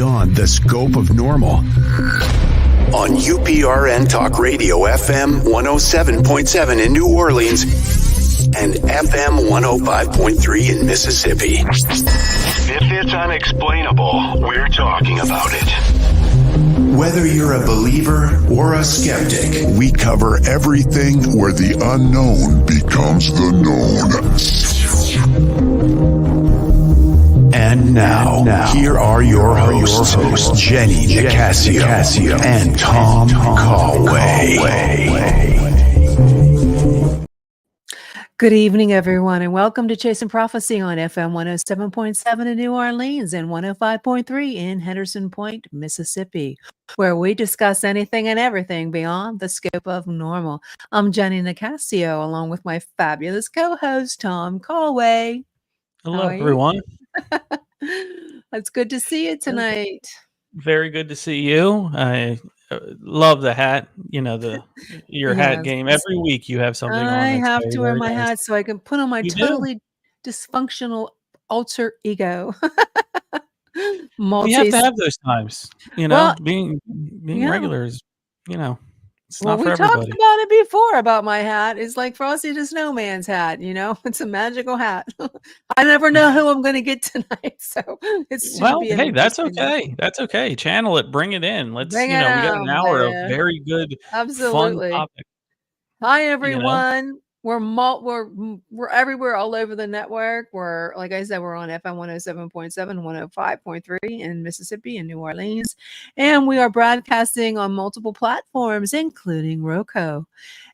beyond the scope of normal. On UPRN Talk Radio FM 107.7 in New Orleans and FM 105.3 in Mississippi. If it's unexplainable, we're talking about it. Whether you're a believer or a skeptic, we cover everything where the unknown becomes the known. And now, here are your hosts, Jenny Nicasio and Tom Callway. Good evening, everyone, and welcome to Chasing Prophecy on FM 107.7 in New Orleans and 105.3 in Henderson Point, Mississippi, where we discuss anything and everything beyond the scope of normal. I'm Jenny Nicasio, along with my fabulous co-host, Tom Callway. Hello, everyone. It's good to see you tonight. Very good to see you. I love the hat. You know, your hat game. Every week you have something on. I have to wear my hat so I can put on my totally dysfunctional alter ego. You have to have those times. You know, being regular is, it's not for everybody. We talked about it before about my hat. It's like Frosty the Snowman's hat, it's a magical hat. I never know who I'm going to get tonight, so it's hey, that's okay. That's okay. Channel it, bring it in. Let's we got an hour of very good, fun topic. Hi everyone. We're everywhere all over the network. We're, like I said, we're on FM 107.7, 105.3 in Mississippi and New Orleans. And we are broadcasting on multiple platforms, including Roku.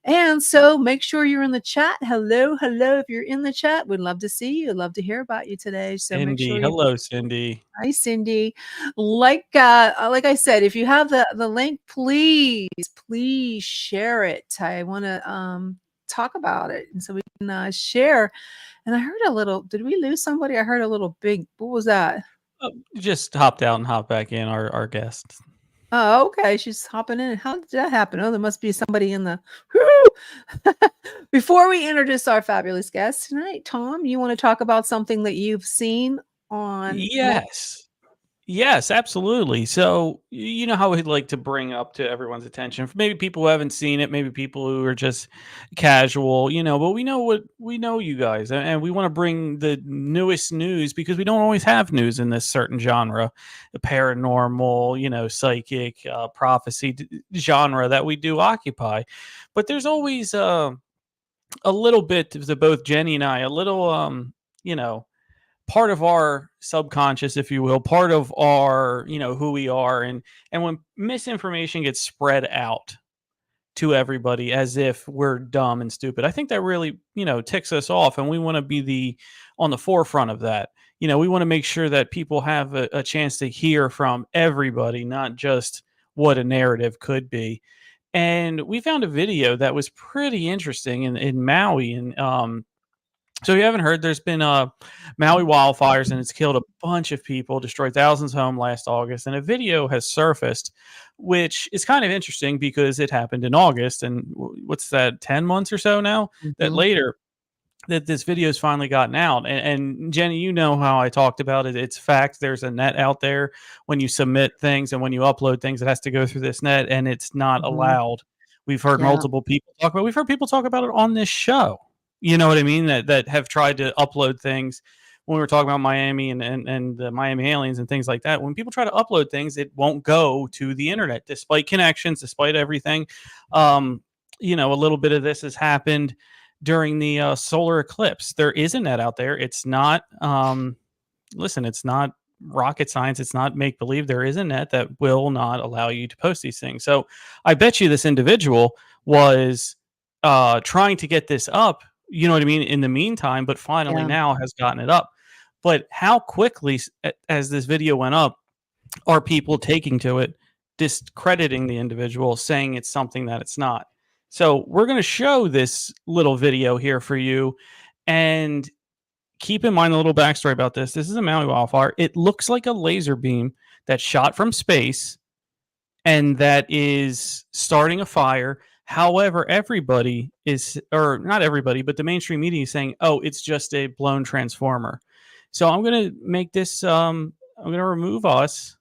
And so make sure you're in the chat. Hello. If you're in the chat, we'd love to see you. Love to hear about you today. So Cindy, hello, Cindy. Hi, Cindy. Like I said, if you have the link, please share it. I want to talk about it, and so we can share. And I heard a little, did we lose somebody? I heard a little big, what was that? Just hopped out and hopped back in, our guest. Oh, okay, she's hopping in. How did that happen? Oh, there must be somebody in the Before we introduce our fabulous guest tonight, Tom, you want to talk about something that you've seen on? Yes, absolutely. So, you know how we'd like to bring up to everyone's attention, maybe people who haven't seen it, maybe people who are just casual, but we know you guys, and we want to bring the newest news because we don't always have news in this certain genre, the paranormal, psychic, prophecy genre that we do occupy. But there's always a little bit to both Jenny and I, a little, part of our subconscious, if you will, part of our, who we are. And when misinformation gets spread out to everybody as if we're dumb and stupid, I think that really, ticks us off. And we want to be on the forefront of that. We want to make sure that people have a chance to hear from everybody, not just what a narrative could be. And we found a video that was pretty interesting in Maui. And, so if you haven't heard, there's been Maui wildfires, and it's killed a bunch of people, destroyed thousands of homes last August. And a video has surfaced, which is kind of interesting because it happened in August. And what's that, 10 months or so now? Mm-hmm. That later, that this video has finally gotten out. And Jenny, you know how I talked about it. It's fact. There's a net out there. When you submit things and when you upload things, it has to go through this net, and it's not allowed. We've heard multiple people talk about it. We've heard people talk about it on this show. You know what I mean? That have tried to upload things when we were talking about Miami and the Miami aliens and things like that. When people try to upload things, it won't go to the internet, despite connections, despite everything. A little bit of this has happened during the solar eclipse. There is a net out there. It's not, it's not rocket science. It's not make believe. There is a net that will not allow you to post these things. So I bet you this individual was trying to get this up, you know what I mean, in the meantime, but finally now has gotten it up. But how quickly, as this video went up, are people taking to it, discrediting the individual, saying it's something that it's not? So we're going to show this little video here for you. And keep in mind a little backstory about this. This is a Maui wildfire. It looks like a laser beam that's shot from space and that is starting a fire. However, everybody is, or not everybody, but the mainstream media is saying, oh, it's just a blown transformer. So I'm going to make this, I'm going to remove us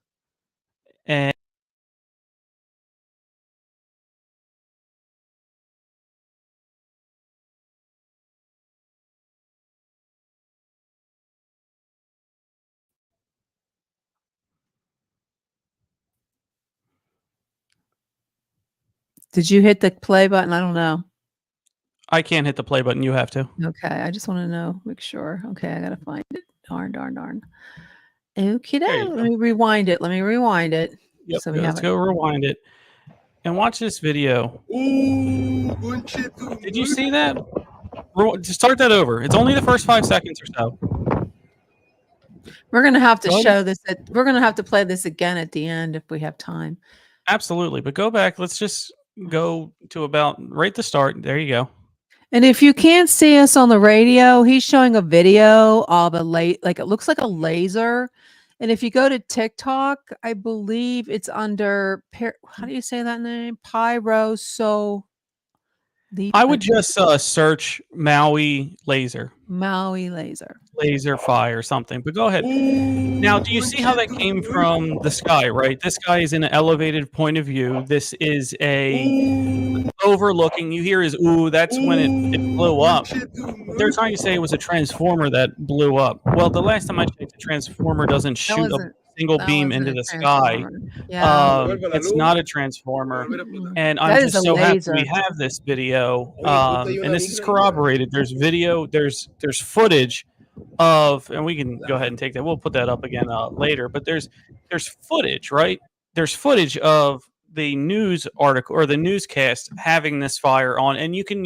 Did you hit the play button? I don't know. I can't hit the play button. You have to. Okay, I just want to know, make sure. Okay, I gotta find it. Darn. Okay, There you let go. me rewind it. Yep. So we Let's have go rewind it and watch this video. Did you see that? Start that over. It's only the first 5 seconds or so. We're gonna have to Go ahead. show this. We're gonna have to play this again at the end if we have time. Absolutely. But go back. Let's just go to about right the start. There you go. And if you can't see us on the radio, he's showing a video of like it looks like a laser. And if you go to TikTok, I believe it's under how do you say that name? Pyro. So I would just search Maui laser fire or something. But go ahead. Now, do you see how that came from the sky, right? This guy is in an elevated point of view. This is a overlooking. You hear his ooh, that's when it blew up. They're trying to say it was a transformer that blew up. Well, the last time I checked, the transformer doesn't shoot a single beam into the sky. It's not a transformer. And I'm just so happy we have this video. And this is corroborated. There's video, there's footage of, and we can go ahead and take that. We'll put that up again later. But there's footage, right? There's footage of the news article or the newscast having this fire on, and you can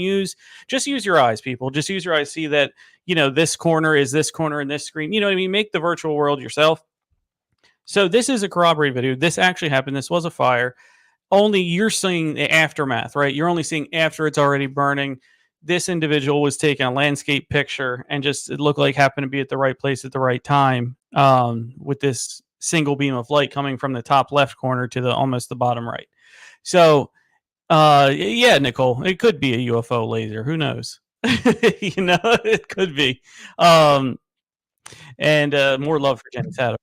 just use your eyes, people. Just use your eyes. See that, this corner is this corner in this screen. You know what I mean? Make the virtual world yourself. So this is a corroborated video. This actually happened. This was a fire. Only you're seeing the aftermath, right? You're only seeing after it's already burning. This individual was taking a landscape picture and it looked like happened to be at the right place at the right time with this single beam of light coming from the top left corner to almost the bottom right. So, yeah, Nicole, it could be a UFO laser. Who knows? It could be. And more love for Jenny Sato.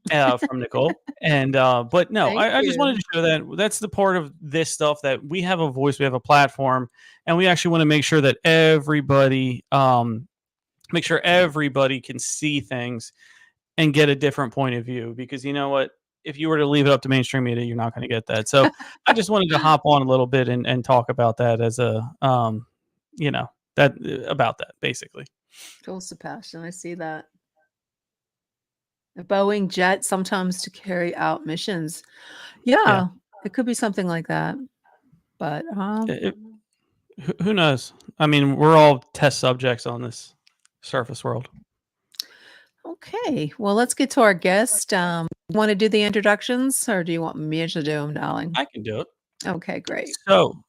From Nicole. And but no, I just wanted to show that's the part of this stuff that we have a voice, we have a platform, and we actually want to make sure that everybody can see things and get a different point of view, because you know what, if you were to leave it up to mainstream media, you're not going to get that. So I just wanted to hop on a little bit and talk about that as a about that basically. Cool, Sebastian. I see that. A Boeing jet sometimes to carry out missions. Yeah, it could be something like that. But who knows? I mean, we're all test subjects on this surface world. Okay, well, let's get to our guest. You want to do the introductions, or do you want me to do them, darling? I can do it. Okay, great. So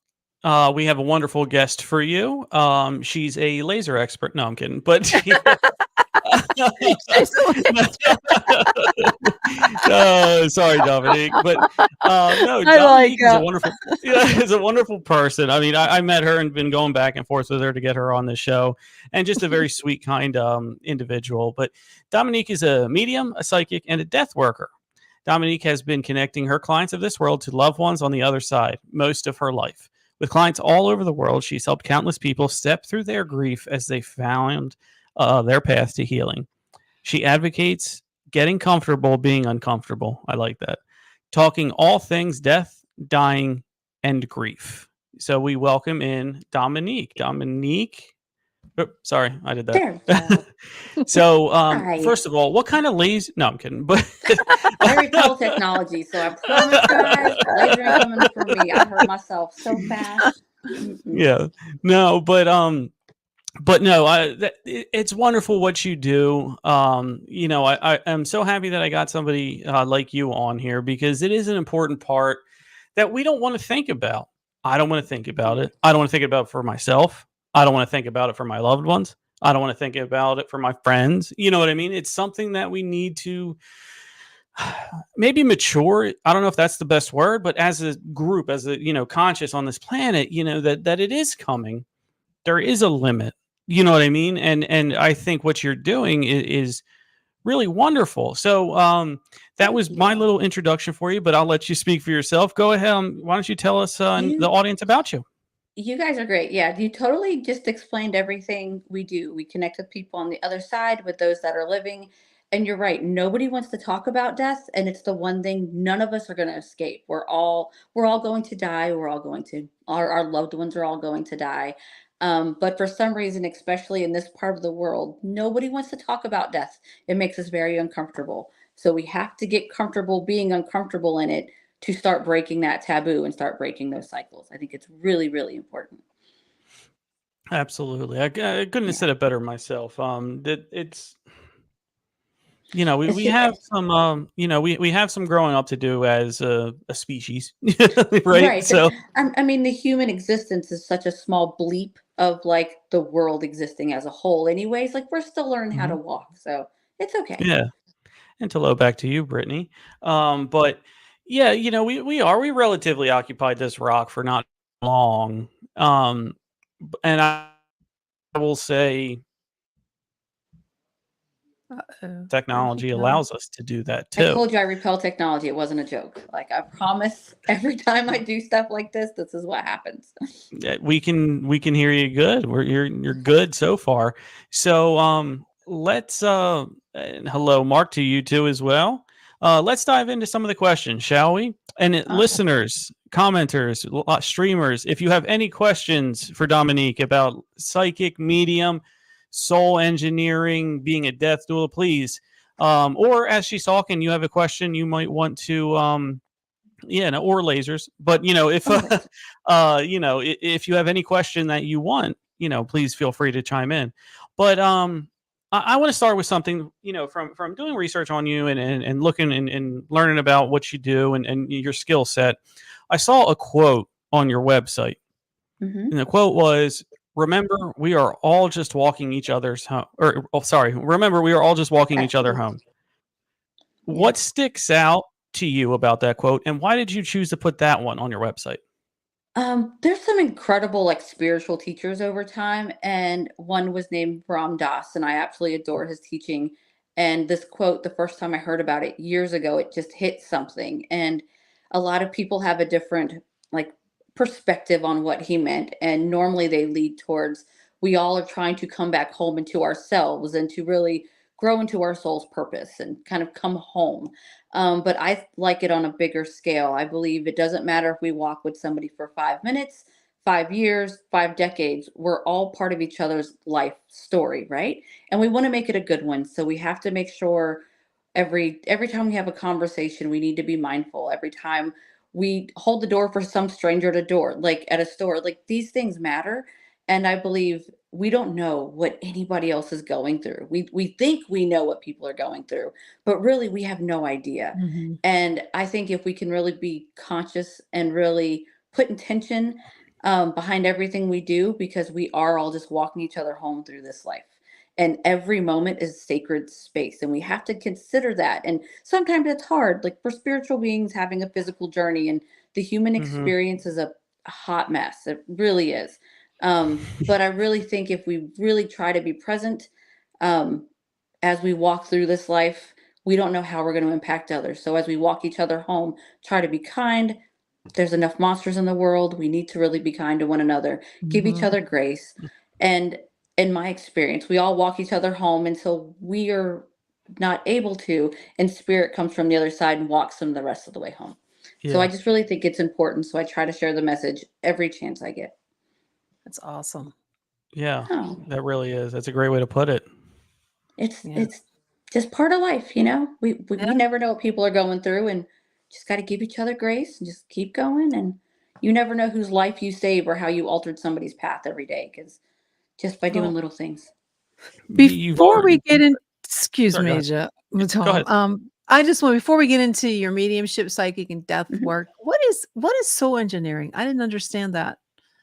we have a wonderful guest for you. She's a laser expert. No, I'm kidding. But sorry, Dominique, but no, Dominique is a wonderful. Is a wonderful person. I mean, I met her and been going back and forth with her to get her on the show, and just a very sweet, kind individual. But Dominique is a medium, a psychic, and a death worker. Dominique has been connecting her clients of this world to loved ones on the other side most of her life. With clients all over the world, she's helped countless people step through their grief as they found their path to healing. She advocates getting comfortable being uncomfortable. I like that. Talking all things death, dying, and grief. So we welcome in Dominique. Dominique. Oh, sorry, I did that. So, first of all, what kind of laser? No, I'm kidding. But very cool technology. So I promise, guys, laser ain't coming for me. I hurt myself so fast. Yeah, no, but no, it's wonderful what you do. I am so happy that I got somebody like you on here, because it is an important part that we don't want to think about. I don't want to think about it. I don't want to think about it for myself. I don't want to think about it for my loved ones. I don't want to think about it for my friends. You know what I mean? It's something that we need to maybe mature. I don't know if that's the best word, but as a group, as a, conscious on this planet, that it is coming. There is a limit. You know what I mean? And I think what you're doing is really wonderful. So that was my little introduction for you, but I'll let you speak for yourself. Go ahead. Why don't you tell us the audience about you? You guys are great. Yeah, you totally just explained everything we do. We connect with people on the other side, with those that are living And you're right. Nobody wants to talk about death, and it's the one thing none of us are going to escape. We're all going to die. We're all going to our loved ones are all going to die. But for some reason, especially in this part of the world, nobody wants to talk about death. It makes us very uncomfortable. So we have to get comfortable being uncomfortable in it to start breaking that taboo and start breaking those cycles. I think it's really, really important. Absolutely. I couldn't have Yeah. said it better myself. That it's you know, It's we just, have some we have some growing up to do as a species, right? right. So I mean, the human existence is such a small bleep of like the world existing as a whole, anyways. Like we're still learning how to mhm, walk. So it's okay. yeah. And to low back to you, Brittany. But yeah, we relatively occupied this rock for not long. And I will say Uh-oh. Where'd he technology go? allows us to do that I too. told you I repel technology. It wasn't a joke. Like I promise every time I do stuff like this is what happens. We can hear you good. You're good so far. So let's and hello Mark to you too as well. Let's dive into some of the questions, shall we? And Awesome. listeners, commenters, streamers, if you have any questions for Dominique about psychic, medium, soul engineering, being a death doula, please. Or as she's talking, you have a question you might want to yeah, no, or lasers. But if Or laser. if you have any question that you want, please feel free to chime in. But I want to start with something, from doing research on you and looking and learning about what you do and your skill set. I saw a quote on your website, Hmm. and the quote was, "Remember, we are all just walking each other's home." Or, oh, sorry, remember, we are all just walking each other Absolutely. home. Yeah. What sticks out to you about that quote, and why did you choose to put that one on your website? There's some incredible like spiritual teachers over time, and one was named Ram Dass, and I absolutely adore his teaching. And this quote, the first time I heard about it years ago, it just hit something. And a lot of people have a different like perspective on what he meant, and normally they lead towards we all are trying to come back home into ourselves and to really grow into our soul's purpose and kind of come home. But I like it on a bigger scale. I believe it doesn't matter if we walk with somebody for 5 minutes, 5 years, 5 decades. We're all part of each other's life story, right? And we want to make it a good one. So we have to make sure every time we have a conversation, we need to be mindful. Every time we hold the door for some stranger at a door, like at a store, like these things matter. And I believe we don't know what anybody else is going through. We think we know what people are going through, but really we have no idea. Mhm. And I think if we can really be conscious and really put intention behind everything we do, because we are all just walking each other home through this life. And every moment is sacred space. And we have to consider that. And sometimes it's hard, like for spiritual beings having a physical journey, and the human Hmm. experience is a hot mess. It really is. But I really think if we really try to be present, um, as we walk through this life, we don't know how we're going to impact others. So as we walk each other home, try to be kind. There's enough monsters in the world. We need to really be kind to one another, give each Mhm. other grace. And in my experience, we all walk each other home until we are not able to, and spirit comes from the other side and walks them the rest of the way home. So I Yeah, just really think it's important. So I try to share the message every chance I get. That's awesome. yeah, Oh, that really is. That's a great way to put it. it's Yeah. it's just part of life, you know. We Yeah. never know what people are going through, and just got to give each other grace and just keep going. And you never know whose life you save or how you altered somebody's path every day, because just by doing Well, little things. You've before we already. get in, excuse Sorry, go me, ahead. Go Tom. ahead. I just want before we get into your mediumship, psychic, and death Mhm. work, what is soul engineering? I didn't understand that.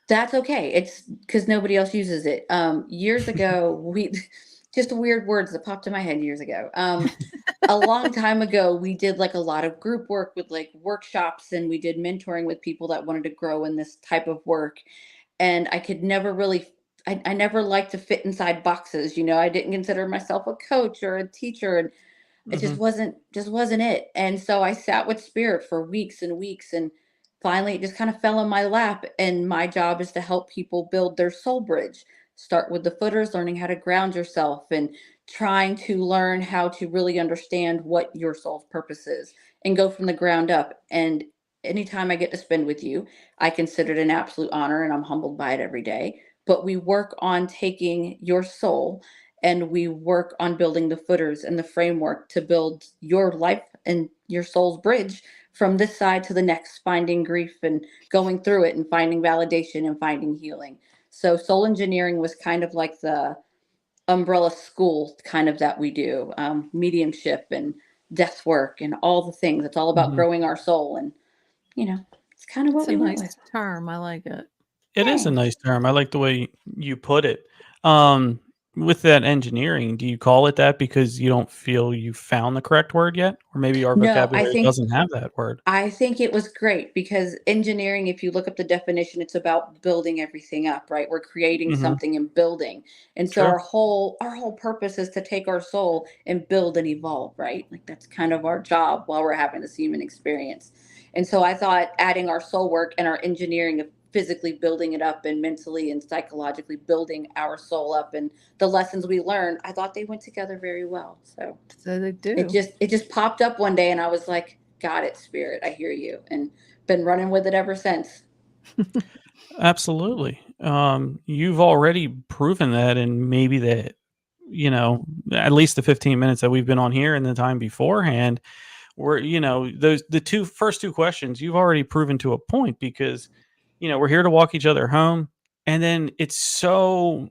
That's okay. It's because nobody else uses it. Years ago, we just weird words that popped in my head years ago. A long time ago, we did like a lot of group work with like workshops, and we did mentoring with people that wanted to grow in this type of work. And I could never really, I never liked to fit inside boxes. I didn't consider myself a coach or a teacher, and it Hmm. just wasn't it. And so I sat with spirit for weeks and weeks, and finally it just kind of fell in my lap. And my job is to help people build their soul bridge. Start with the footers, learning how to ground yourself and trying to learn how to really understand what your soul's purpose is and go from the ground up. And anytime I get to spend with you, I consider it an absolute honor and I'm humbled by it every day. But we work on taking your soul and we work on building the footers and the framework to build your life and your soul's bridge from this side to the next, finding grief and going through it and finding validation and finding healing. So soul engineering was kind of like the umbrella school kind of that we do, mediumship and death work and all the things. It's all about Mhm. growing our soul. And, it's kind of It's what a we went nice with. term. I like it. It is a Thanks. nice term. I like the way you put it. Um, with that engineering, do you call it that because you don't feel you found the correct word yet? Or maybe our No, I vocabulary think doesn't have that word? I think it was great because engineering, if you look up the definition, it's about building everything up, right? We're creating Mhm. something and building. And so Sure. our whole purpose is to take our soul and build and evolve, right? Like that's kind of our job while we're having this human experience. And so I thought adding our soul work and our engineering of physically building it up and mentally and psychologically building our soul up and the lessons we learned, I thought they went together very well. So So they it do. just it just popped up one day and I was like, got it, spirit, I hear you, and been running with it ever since. Absolutely. You've already proven that in maybe at least the 15 minutes that we've been on here and the time beforehand, where, those the first two questions you've already proven to a point because, we're here to walk each other home. And then it's so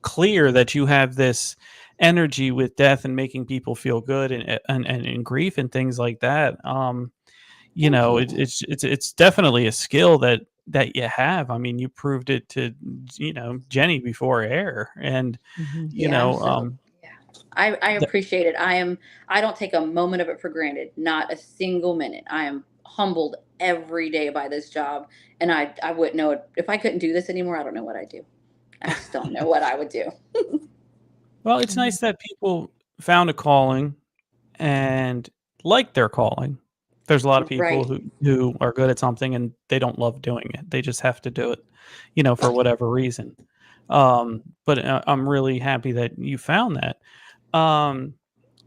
clear that you have this energy with death and making people feel good and in grief and things like that. Thank you. It's definitely a skill that you have. I mean, you proved it to Jenny before air, and Mhm. you Yeah, I'm know so yeah. I th- appreciate it. I don't take a moment of it for granted, not a single minute. I am humbled every day by this job, and I wouldn't know it if I couldn't do this anymore. I don't know what I'd do. I just don't know what I would do. well, it's Mhm. nice that people found a calling and like their calling. There's a lot of people Right. who are good at something and they don't love doing it. They just have to do it, for whatever reason. But I'm really happy that you found that. Um,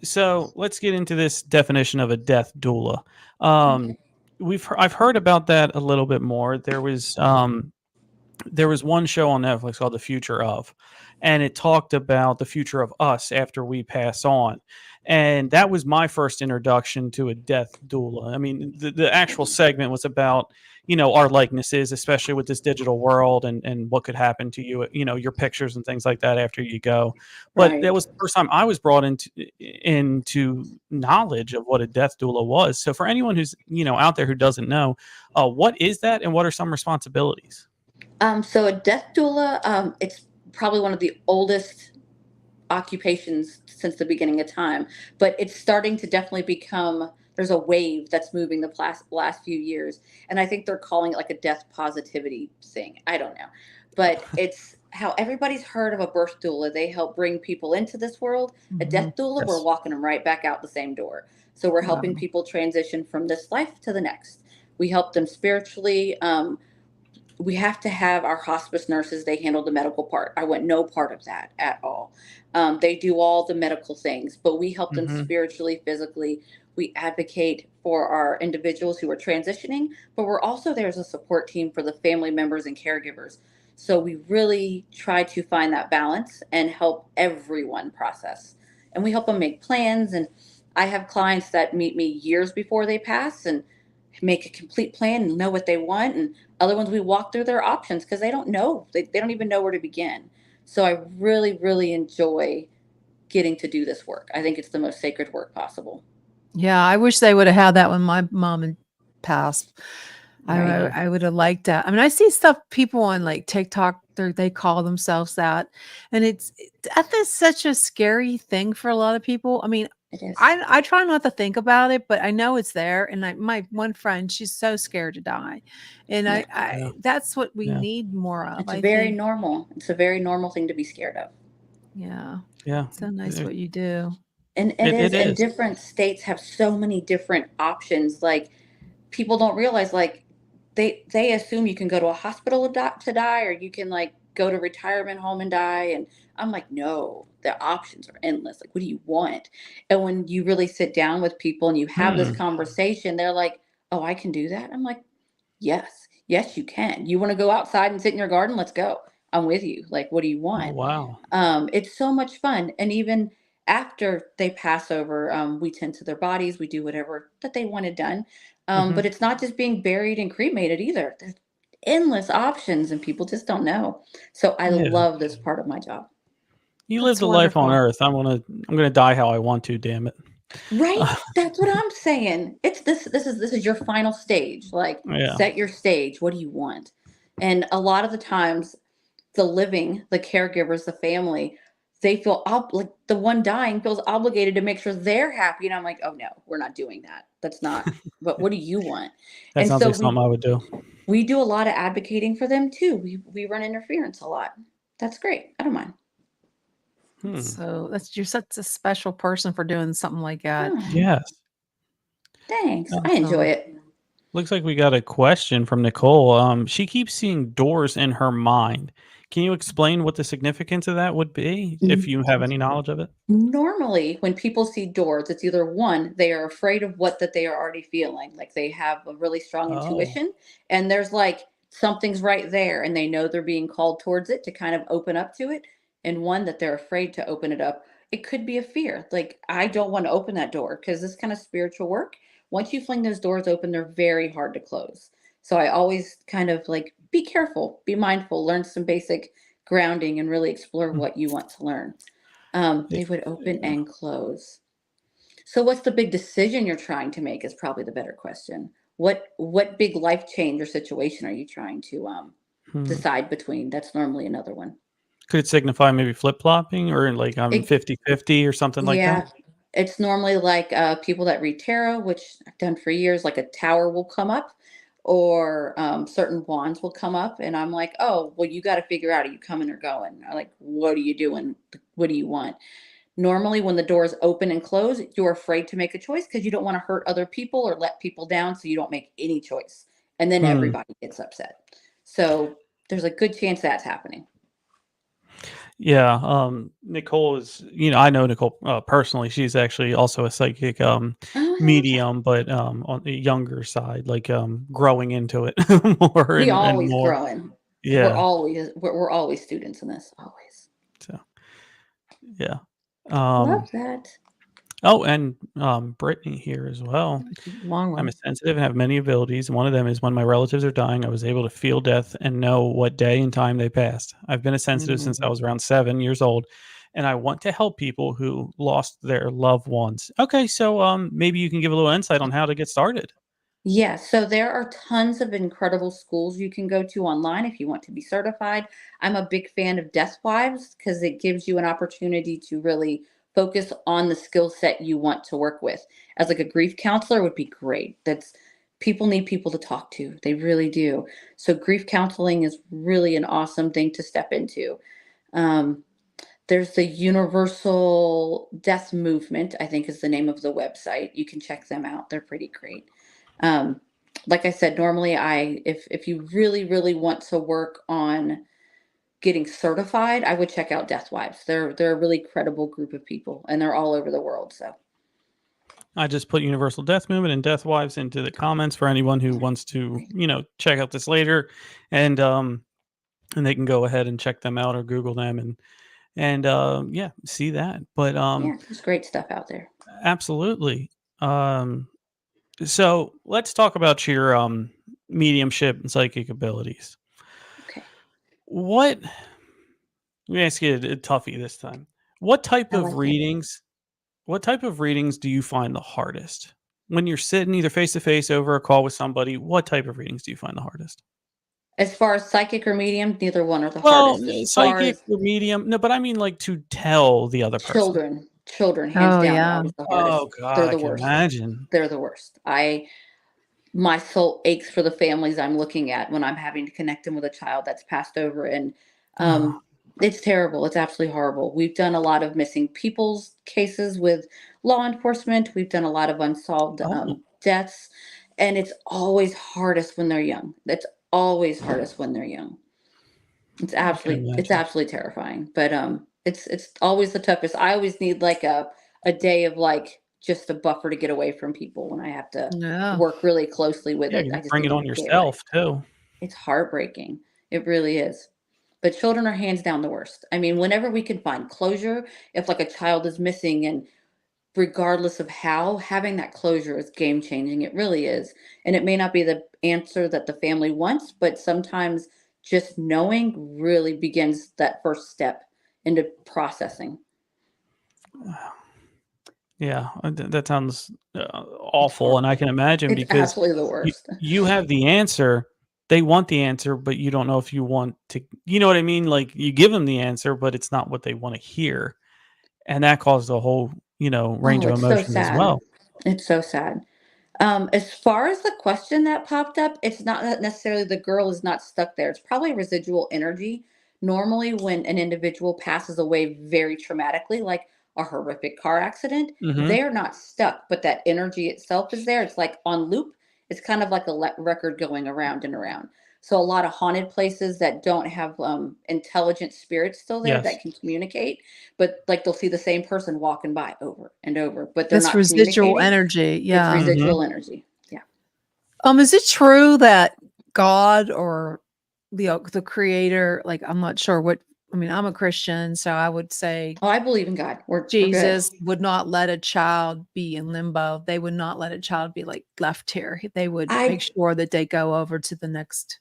so let's get into this definition of a death doula. Um, Okay. I've heard about that a little bit more. There was one show on Netflix called The Future of, and it talked about the future of us after we pass on. And that was my first introduction to a death doula. I mean, the actual segment was about, our likenesses, especially with this digital world and what could happen to you, your pictures and things like that after you go. But that Right. was the first time I was brought into knowledge of what a death doula was. So for anyone who's, out there who doesn't know, what is that and what are some responsibilities? So a death doula, it's probably one of the oldest occupations since the beginning of time, but it's starting to definitely become. There's a wave that's moving the last few years, and I think they're calling it like a death positivity thing. I don't know, but it's how everybody's heard of a birth doula. They help bring people into this world. A Mhm. death doula, we're Yes. walking them right back out the same door. So we're helping Wow. people transition from this life to the next. We help them spiritually. We have to have our hospice nurses. They handle the medical part. I want no part of that at all. They do all the medical things, but we help them Mhm. spiritually, physically. We advocate for our individuals who are transitioning, but we're also there as a support team for the family members and caregivers. So we really try to find that balance and help everyone process. And we help them make plans. And I have clients that meet me years before they pass and make a complete plan and know what they want. And other ones we walk through their options because they don't know. They don't even know where to begin. So I really, really enjoy getting to do this work. I think it's the most sacred work possible. Yeah, I wish they would have had that when my mom had passed. Right. I would have liked that. I mean, I see stuff people on like TikTok, they call themselves that, and death is such a scary thing for a lot of people. I mean, It is. I try not to think about it, but I know it's there. And my one friend, she's so scared to die, and Yeah. Yeah. I that's what we Yeah. need more of. It's I very think. normal. It's a very normal thing to be scared of. Yeah, Yeah. so nice It what you do. And it it is, and is. different states have so many different options. Like people don't realize like they assume you can go to a hospital to die or you can like go to retirement home and die. And I'm like, no, the options are endless. Like, what do you want? And when you really sit down with people and you have this Hmm. conversation, they're like, oh, I can do that. I'm like, yes, you can. You want to go outside and sit in your garden? Let's go. I'm with you. Like, what do you Oh, want? wow. It's so much fun. And even after they pass over, we tend to their bodies. We do whatever that they wanted done. Hmm. But it's not just being buried and cremated either. There's endless options, and people just don't know. So I Yeah. love this part of my job. You That's lived a life on wonderful. Earth. I'm gonna die how I want to. Damn it. Right? That's what I'm saying. It's this is your final stage. Like, Yeah. set your stage. What do you want? And a lot of the times the caregivers, the family, they feel like the one dying feels obligated to make sure they're happy. And I'm like, oh no, we're not doing that. That's not, but what do you want? That And sounds so like something I would do. we do a lot of advocating for them too. We run interference a lot. That's great. I don't mind. Hmm. So you're such a special person for doing something like that. Oh, Yes. thanks. I enjoy Awesome. it. Looks like we got a question from Nicole. She keeps seeing doors in her mind. Can you explain what the significance of that would be, if you have any knowledge of it? Normally, when people see doors, it's either one, they are afraid of what that they are already feeling, like they have a really strong Oh. intuition, and there's like something's right there, and they know they're being called towards it to kind of open up to it, and one that they're afraid to open it up. It could be a fear, like I don't want to open that door because this kind of spiritual work. Once you fling those doors open, they're very hard to close. So I always kind of like be careful, be mindful, learn some basic grounding, and really explore Hmm. what you want to learn. Yeah. They would open and close. So what's the big decision you're trying to make is probably the better question. What big life change or situation are you trying to Hmm. decide between? That's normally another one. Could it signify maybe flip-flopping or like I'm It 50-50 or something like that? Yeah, it's normally like people that read tarot, which I've done for years, like a tower will come up or certain wands will come up. And I'm like, oh, well, you got to figure out, are you coming or going? Or like, what are you doing? What do you want? Normally, when the doors open and close, you're afraid to make a choice because you don't want to hurt other people or let people down. So you don't make any choice. And then Hmm. everybody gets upset. So there's a good chance that's happening. Yeah, Nicole is, I know Nicole personally. She's actually also a psychic Oh, okay. medium, but on the younger side, like growing into it more We and always more. growing. Yeah. We're always students in this. Always. So yeah. Um, Love that. oh, and Brittany here as well. Long I'm a one. sensitive and have many abilities. One of them is when my relatives are dying, I was able to feel death and know what day and time they passed. I've been a sensitive since I Mhm. was around 7 years old, and I want to help people who lost their loved ones. Okay, so maybe you can give a little insight on how to get started. Yeah, so there are tons of incredible schools you can go to online if you want to be certified. I'm a big fan of Death Wives because it gives you an opportunity to really focus on the skill set you want to work with. As like a grief counselor would be great. That's People need people to talk to. They really do. So grief counseling is really an awesome thing to step into. Um, there's the Universal Death Movement, I think is the name of the website. You can check them out. They're pretty great. Um, like I said, normally if you really, really want to work on getting certified, I would check out Death Wives. They're a really credible group of people and they're all over the world. So I just put Universal Death Movement and Death Wives into the comments for anyone who wants to, check out this later, and they can go ahead and check them out or Google them and yeah, see that. But yeah, there's great stuff out there. absolutely. Um, so let's talk about your mediumship and psychic abilities. Okay. What Let me ask you a toughie this time. What type I of like it. readings? What type of readings do you find the hardest when you're sitting either face to face over a call with somebody? What type of readings do you find the hardest? As far as psychic or medium, neither one are the Well, hardest. As far psychic as or medium. No, but I mean like to tell the other person. children, hands Oh down, are yeah. always the hardest. Oh God, They're I the can worst. imagine. They're the worst. My soul aches for the families I'm looking at when I'm having to connect them with a child that's passed over. And Oh, um, it's terrible. It's absolutely horrible. We've done a lot of missing people's cases with law enforcement. We've done a lot of unsolved oh, deaths. And it's always hardest when they're young. That's always hardest when they're young. I can It's imagine. absolutely terrifying. But it's always the toughest. I always need like a day of like just a buffer to get away from people when I have to Yeah. work really closely with Yeah, it. you I just bring need it to on get away. yourself too. It's heartbreaking. It really is. But children are hands down the worst. I mean, whenever we can find closure, if like a child is missing, and regardless of how, having that closure is game changing. It really is. And it may not be the answer that the family wants, but sometimes just knowing really begins that first step into processing. Yeah, that sounds It's awful, and I can horrible. imagine It's because absolutely the you worst. you have the answer, they want the answer, but you don't know if you want to, you know what I mean? Like, you give them the answer, but it's not what they wanna hear, and that caused a whole, range Oh, of it's so emotions as sad. well. It's so sad. As far as the question that popped up, it's not that necessarily the girl is not stuck there. It's probably residual energy. Normally, when an individual passes away very traumatically, like a horrific car accident, Mhm. they're not stuck, but that energy itself is there. It's like on loop. It's kind of like a record going around and around. So a lot of haunted places that don't have intelligent spirits still there Yes. that can communicate, but like they'll see the same person walking by over and over, but they're That's not residual communicating. energy. It's Yeah. Mhm. residual energy. Yeah. Is it true that God or the creator, like I'm not sure what I mean, I'm a Christian, so I would say Oh, I believe in God. We're good. Jesus would not let a child be in limbo. They would not let a child be like left here. They would make I sure that they go over to the next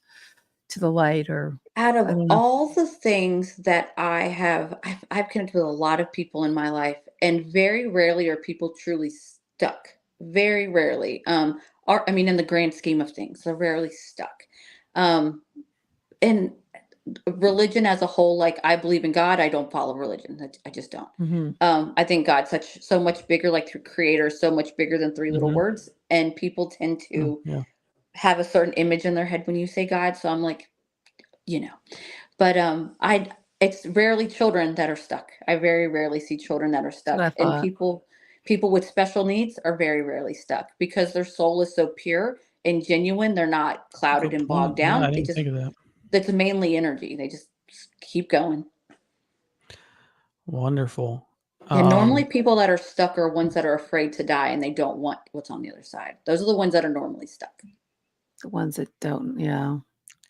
to the light or Out I of don't know. all the things that I've connected with a lot of people in my life, and very rarely are people truly stuck. Very rarely. I mean, in the grand scheme of things, they're rarely stuck. Um, and religion as a whole, like I believe in God, I don't follow religion. I just don't. Mhm. I think God's so much bigger, like through creator, so much bigger than three little Mhm. words. And people tend Mm, to yeah. have a certain image in their head when you say God. So I'm like, you know. But I it's rarely children that are stuck. I very rarely see children that are That's what stuck. I And thought. people with special needs are very rarely stuck because their soul is so pure and genuine. They're not clouded Good and point. bogged Yeah, I down. didn't think of that. That's mainly energy. They just keep going. Wonderful. Yeah, normally Um, people that are stuck are ones that are afraid to die and they don't want what's on the other side. Those are the ones that are normally stuck. The ones that don't, yeah.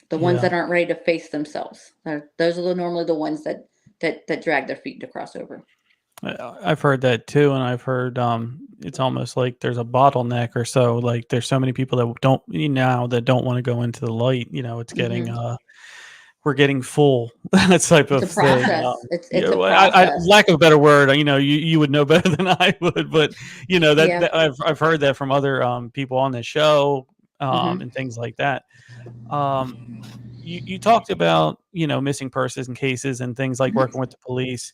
The ones yeah. that aren't ready to face themselves. Those are normally the ones that drag their feet to cross over. I've heard that too, and I've heard it's almost like there's a bottleneck or so. Like there's so many people that don't now that don't want to go into the light. It's getting Hmm. we're getting full that type It's of a thing. process. It's Yeah, a well, I process. lack of a better word. You would know better than I would, but Yeah. that I've heard that from other people on the show Hmm. and things like that. Um, you talked about missing persons and cases and things like Hmm. working with the police.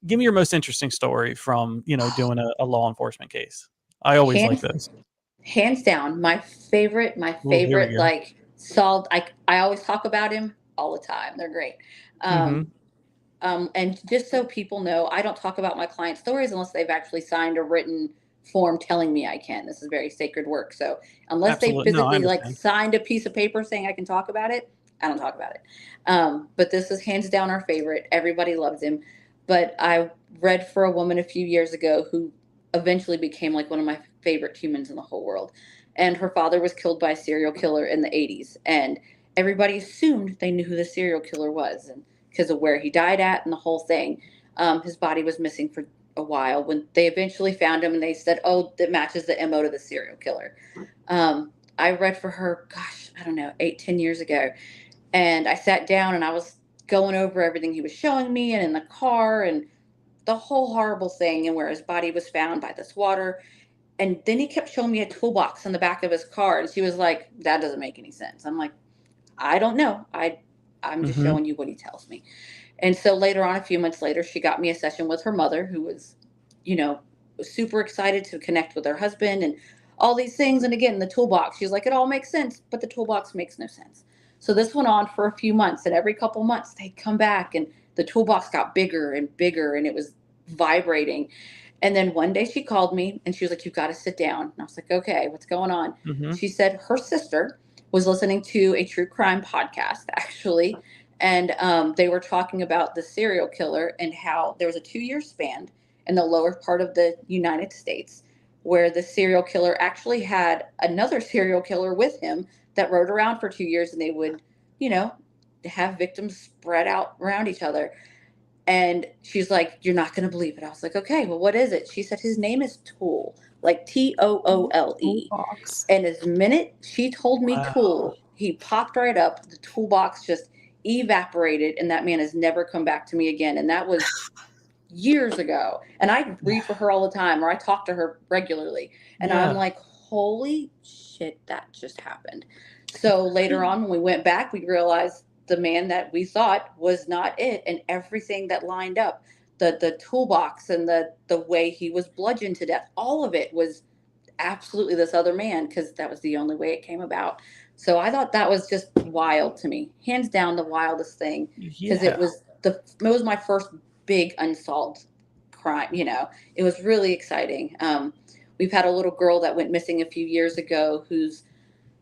Give me your most interesting story from doing a law enforcement case. I always like Hands those. hands down, my Oh, here we favorite go. like solved. I always talk about him all the time. They're great. Hmm. Um, and just so people know, I don't talk about my client stories unless they've actually signed a written form telling me I can. This is very sacred work. So unless they Absolutely. No, I physically like understand. signed a piece of paper saying I can talk about it, I don't talk about it. But this is hands down our favorite. Everybody loves him. But I read for a woman a few years ago who eventually became like one of my favorite humans in the whole world. And her father was killed by a serial killer in the 80s. And everybody assumed they knew who the serial killer was. And because of where he died at and the whole thing. His body was missing for a while. When they eventually found him, and they said, "Oh, that matches the MO to the serial killer." I read for her, gosh, I don't know, 8, 10 years ago, and I sat down and I was going over everything he was showing me, and in the car, and the whole horrible thing, and where his body was found by this water. And then he kept showing me a toolbox in the back of his car, and she was like, "That doesn't make any sense." I'm like, "I don't know. I'm just Hmm. showing you what he tells me." And so later on, a few months later, she got me a session with her mother, who was, you know, super excited to connect with her husband and all these things. And again, the toolbox, she's like, it all makes sense, but the toolbox makes no sense. So this went on for a few months, and every couple months they'd come back, and the toolbox got bigger and bigger, and it was vibrating. And then one day she called me and she was like, "You've got to sit down." And I was like, "Okay, what's going on?" Hmm. She said her sister was listening to a true crime podcast, actually, And they were talking about the serial killer and how there was a 2-year span in the lower part of the United States where the serial killer actually had another serial killer with him that rode around for 2 years, and they would, have victims spread out around each other. And she's like, "You're not going to believe it." I was like, "Okay, well, what is it?" She said, "His name is Tool, like Toole. Toolbox. And the minute she told me Tool, he popped right up. The toolbox just evaporated, and that man has never come back to me again. And that was years ago. And I read for her all the time, or I talk to her regularly. And I'm like, holy shit, that just happened. So later on, when we went back, we realized the man that we thought was not it, and everything that lined up, the toolbox and the way he was bludgeoned to death, all of it was absolutely this other man, because that was the only way it came about. So I thought that was just wild to me, hands down the wildest thing, because it was my first big unsolved crime. It was really exciting. We've had a little girl that went missing a few years ago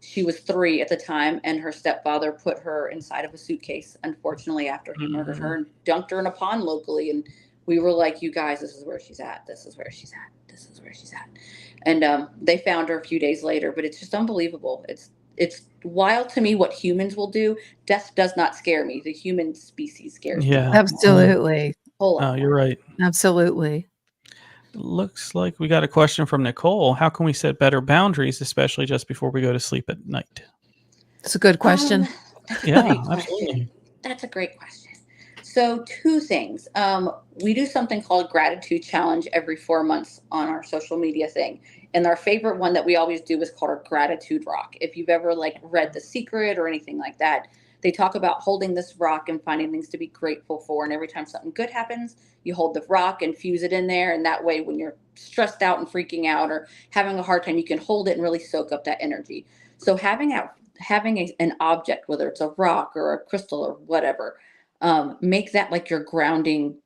she was 3 at the time, and her stepfather put her inside of a suitcase, unfortunately, after he murdered her and dunked her in a pond locally. And we were like, "You guys, this is where she's at. This is where she's at. This is where she's at." And they found her a few days later, but it's just unbelievable. It's wild to me what humans will do. Death does not scare me. The human species scares me. Absolutely. Oh, you're right. Absolutely. Looks like we got a question from Nicole. How can we set better boundaries, especially just before we go to sleep at night? It's a good question. Absolutely. That's a great question. So 2 things. We do something called gratitude challenge every 4 months on our social media thing. And our favorite one that we always do is called our gratitude rock. If you've ever read The Secret or anything like that, they talk about holding this rock and finding things to be grateful for. And every time something good happens, you hold the rock and fuse it in there. And that way, when you're stressed out and freaking out or having a hard time, you can hold it and really soak up that energy. So having an object, whether it's a rock or a crystal or whatever, make that like your grounding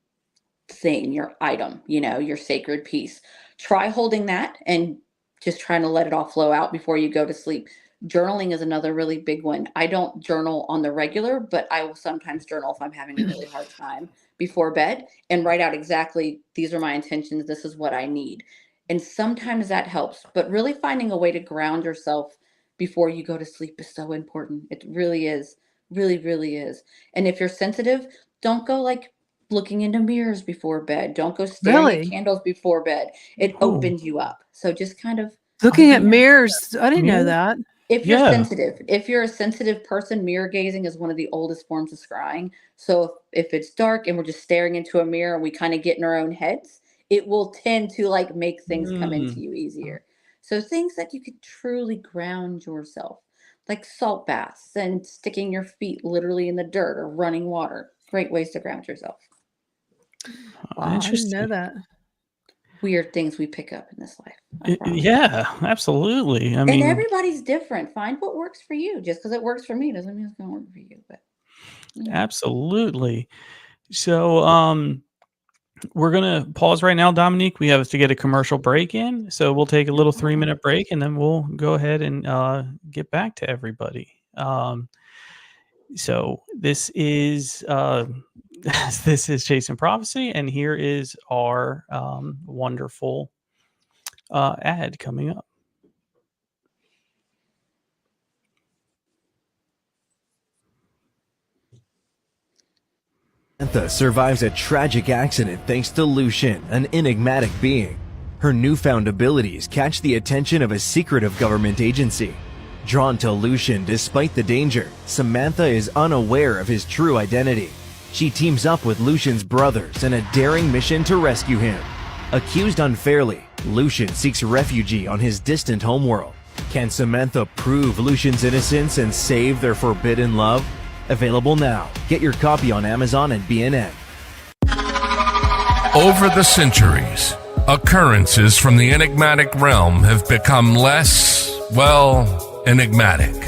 thing, your item, your sacred piece. Try holding that and just trying to let it all flow out before you go to sleep. Journaling is another really big one. I don't journal on the regular, but I will sometimes journal if I'm having a really hard time before bed and write out exactly, these are my intentions, this is what I need. And sometimes that helps, but really finding a way to ground yourself before you go to sleep is so important. It really is. Really, really is. And if you're sensitive, don't go looking into mirrors before bed. Don't go staring at candles before bed. It opens you up. So just kind of looking at mirrors. I didn't know that. If you're sensitive, if you're a sensitive person, mirror gazing is one of the oldest forms of scrying. So if it's dark and we're just staring into a mirror and we kind of get in our own heads, it will tend to make things come into you easier. So things that you could truly ground yourself, like salt baths and sticking your feet literally in the dirt or running water. Great ways to ground yourself. Wow, I didn't know that. Weird things we pick up in this life. Yeah, absolutely. And everybody's different. Find what works for you. Just because it works for me doesn't mean it's going to work for you. But absolutely. So we're going to pause right now, Dominique. We have to get a commercial break in. So we'll take a little 3-minute break, and then we'll go ahead and get back to everybody. So this is Chasing Prophecy, and here is our wonderful ad coming up. Samantha survives a tragic accident thanks to Lucian, an enigmatic being. Her newfound abilities catch the attention of a secretive government agency. Drawn to Lucian despite the danger, Samantha is unaware of his true identity. She teams up with Lucian's brothers in a daring mission to rescue him. Accused unfairly, Lucian seeks refuge on his distant homeworld. Can Samantha prove Lucian's innocence and save their forbidden love? Available now. Get your copy on Amazon and BNN. Over the centuries, occurrences from the enigmatic realm have become less, enigmatic.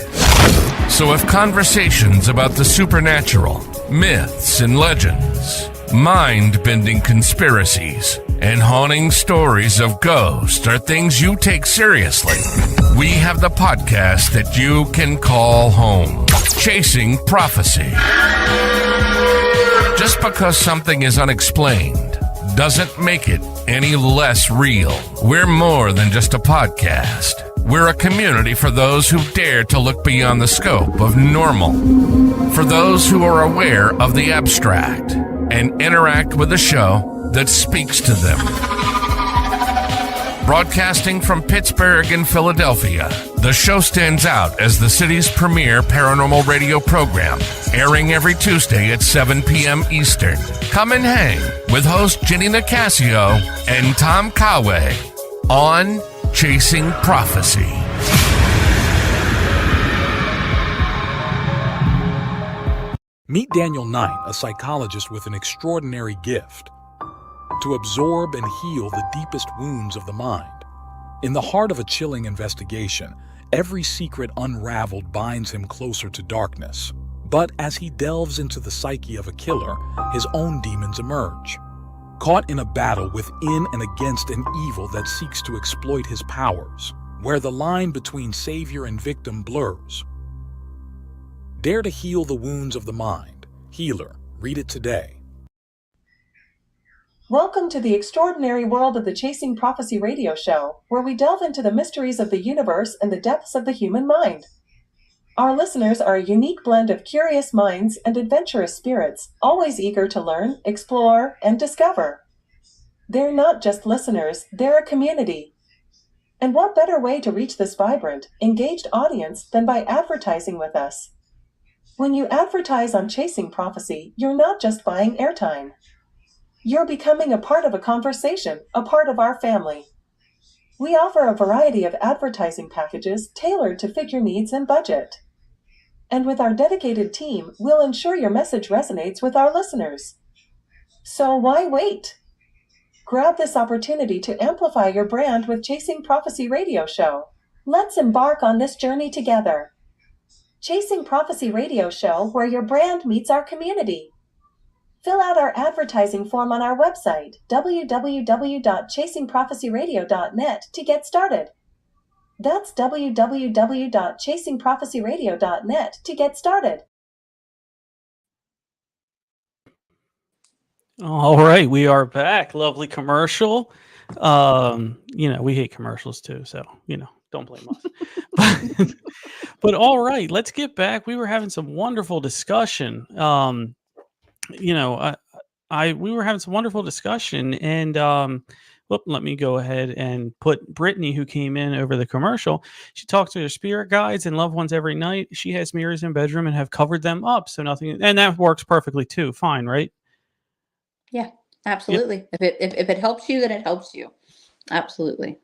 So if conversations about the supernatural, myths and legends, mind-bending conspiracies, and haunting stories of ghosts are things you take seriously, we have the podcast that you can call home. Chasing Prophecy. Just because something is unexplained doesn't make it any less real. We're more than just a podcast. We're a community for those who dare to look beyond the scope of normal. For those who are aware of the abstract and interact with a show that speaks to them. Broadcasting from Pittsburgh and Philadelphia, the show stands out as the city's premier paranormal radio program, airing every Tuesday at 7 p.m. Eastern. Come and hang with host Jenny Nicasio and Tom Conway on Chasing Prophecy. Meet Daniel Knight, a psychologist with an extraordinary gift: to absorb and heal the deepest wounds of the mind. In the heart of a chilling investigation, every secret unraveled binds him closer to darkness. But as he delves into the psyche of a killer, his own demons emerge. Caught in a battle within and against an evil that seeks to exploit his powers, where the line between savior and victim blurs. Dare to heal the wounds of the mind. Healer. Read it today. Welcome to the extraordinary world of the Chasing Prophecy radio show, where we delve into the mysteries of the universe and the depths of the human mind. Our listeners are a unique blend of curious minds and adventurous spirits, always eager to learn, explore, and discover. They're not just listeners, they're a community. And what better way to reach this vibrant, engaged audience than by advertising with us? When you advertise on Chasing Prophecy, you're not just buying airtime. You're becoming a part of a conversation, a part of our family. We offer a variety of advertising packages tailored to fit your needs and budget. And with our dedicated team, we'll ensure your message resonates with our listeners. So why wait? Grab this opportunity to amplify your brand with Chasing Prophecy Radio Show. Let's embark on this journey together. Chasing Prophecy Radio Show, where your brand meets our community. Fill out our advertising form on our website, www.chasingprophecyradio.net, to get started. That's www.chasingprophecyradio.net to get started. All right, we are back. Lovely commercial. We hate commercials too, so don't blame us. but all right, let's get back. We were having some wonderful discussion. We were having some wonderful discussion, and let me go ahead and put Brittany, who came in over the commercial. She talks to her spirit guides and loved ones every night. She has mirrors in bedroom and have covered them up, so nothing, and that works perfectly too. Fine, right? Yeah, absolutely. Yep. If it helps you, then it helps you. Absolutely.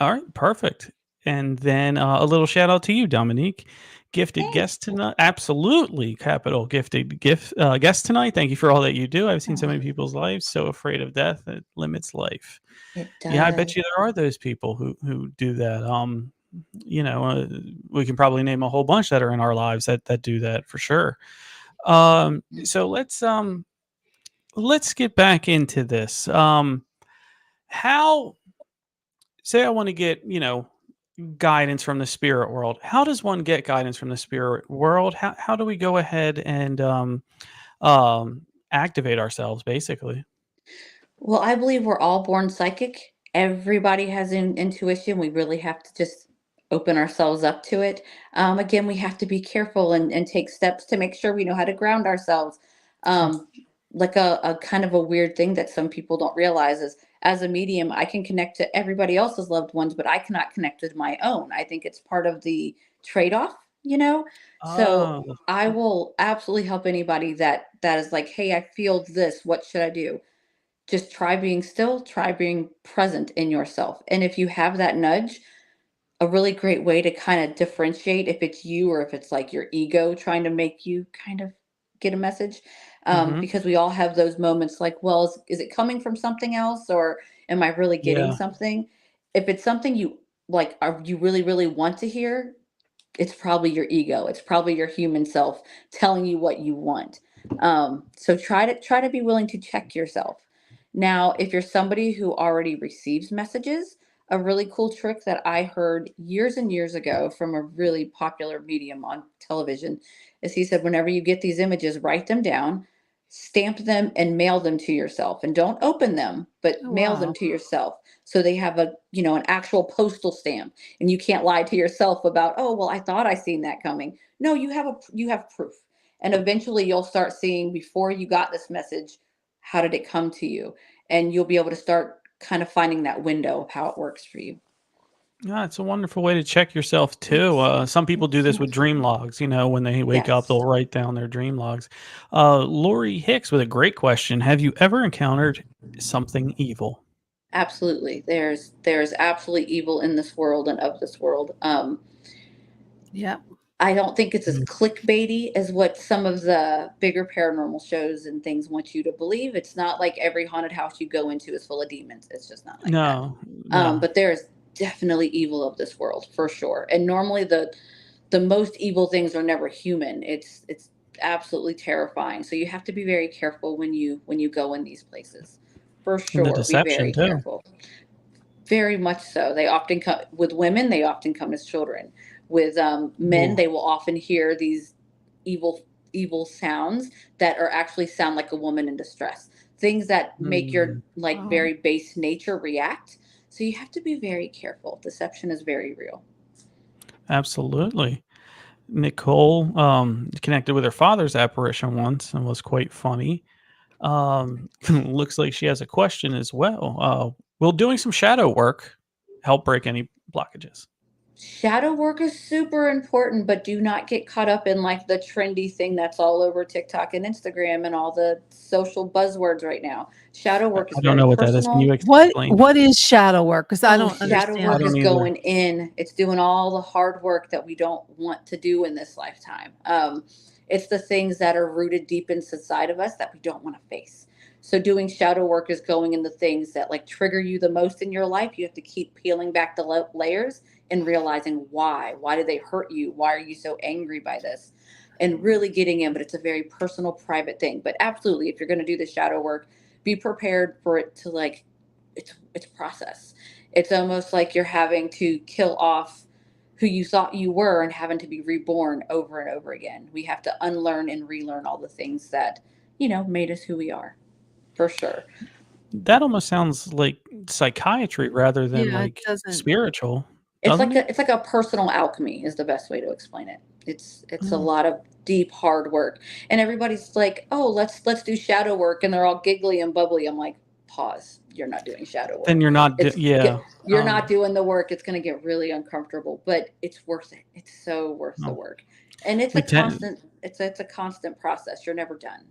All right, perfect. And then a little shout out to you, Dominique. Gifted guest tonight. Absolutely. Capital gifted guest tonight. Thank you for all that you do. I've seen so many people's lives so afraid of death it limits life. It does. Yeah, I bet you there are those people who do that. We can probably name a whole bunch that are in our lives that do that for sure. So let's get back into this. How say I want to get, guidance from the spirit world. How does one get guidance from the spirit world? How do we go ahead and activate ourselves, basically? Well, I believe we're all born psychic. Everybody has an intuition. We really have to just open ourselves up to it. Again, we have to be careful and take steps to make sure we know how to ground ourselves. Like a kind of a weird thing that some people don't realize is, as a medium, I can connect to everybody else's loved ones, but I cannot connect with my own. I think it's part of the trade-off, So I will absolutely help anybody that is like, hey, I feel this. What should I do? Just try being still, try being present in yourself. And if you have that nudge, a really great way to kind of differentiate if it's you or if it's like your ego trying to make you kind of get a message. Because we all have those moments like, well, is it coming from something else, or am I really getting something? If it's something you like, you really, really want to hear, it's probably your ego. It's probably your human self telling you what you want. So try to be willing to check yourself. Now, if you're somebody who already receives messages, a really cool trick that I heard years and years ago from a really popular medium on television is he said, whenever you get these images, write them down, stamp them, and mail them to yourself. And don't open them, but Oh, mail them wow. to yourself. So they have an actual postal stamp, and you can't lie to yourself about, oh, well, I thought I seen that coming. No, you have proof. And eventually you'll start seeing before you got this message, how did it come to you? And you'll be able to start kind of finding that window of how it works for you. Yeah, it's a wonderful way to check yourself too. Some people do this with dream logs. When they wake up, Yes, they'll write down their dream logs. Lori Hicks with a great question. Have you ever encountered something evil? absolutely. There's absolutely evil in this world and of this world. Yeah. I don't think it's as Mm. clickbaity as what some of the bigger paranormal shows and things want you to believe. It's not like every haunted house you go into is full of demons. It's just not like that. No, no. But there's definitely evil of this world for sure. And normally the most evil things are never human. It's absolutely terrifying. So you have to be very careful when you go in these places. For And the sure, be deception very too. careful. Very much so. They often come with women. They often come as children. With men, Ooh. they will often hear these evil sounds that are actually sound like a woman in distress. Things that make your Mm, like Oh. very base nature react. So you have to be very careful. Deception is very real. absolutely. Nicole connected with her father's apparition once and was quite funny. Looks like she has a question as well. Will doing some shadow work help break any blockages? Shadow work is super important, but do not get caught up in like the trendy thing that's all over TikTok and Instagram and all the social buzzwords right now. Shadow work is I don't very know what that is. Can you personal. explain? What is shadow work? Because I Oh, don't shadow I work understand. is don't either. going in. It's doing all the hard work that we don't want to do in this lifetime. It's the things that are rooted deep inside of us that we don't want to face. So doing shadow work is going in the things that like trigger you the most in your life. You have to keep peeling back the layers and realizing why. Why did they hurt you? Why are you so angry by this? And really getting in, but it's a very personal, private thing. But absolutely, if you're going to do the shadow work, be prepared for it to like it's process. It's almost like you're having to kill off who you thought you were and having to be reborn over and over again. We have to unlearn and relearn all the things that, made us who we are, for sure. That almost sounds like psychiatry rather than Yeah, it like doesn't. spiritual, It's doesn't like it? a personal alchemy is the best way to explain it. It's a Oh. lot of deep hard work. And everybody's like, "Oh, let's do shadow work." And they're all giggly and bubbly. I'm like, "Pause. You're not doing shadow Then work. you're not, yeah. You're not doing the work. It's going to get really uncomfortable, but it's worth it. It's so worth the No. work." And it's We a tend, constant it's a constant process. You're never done.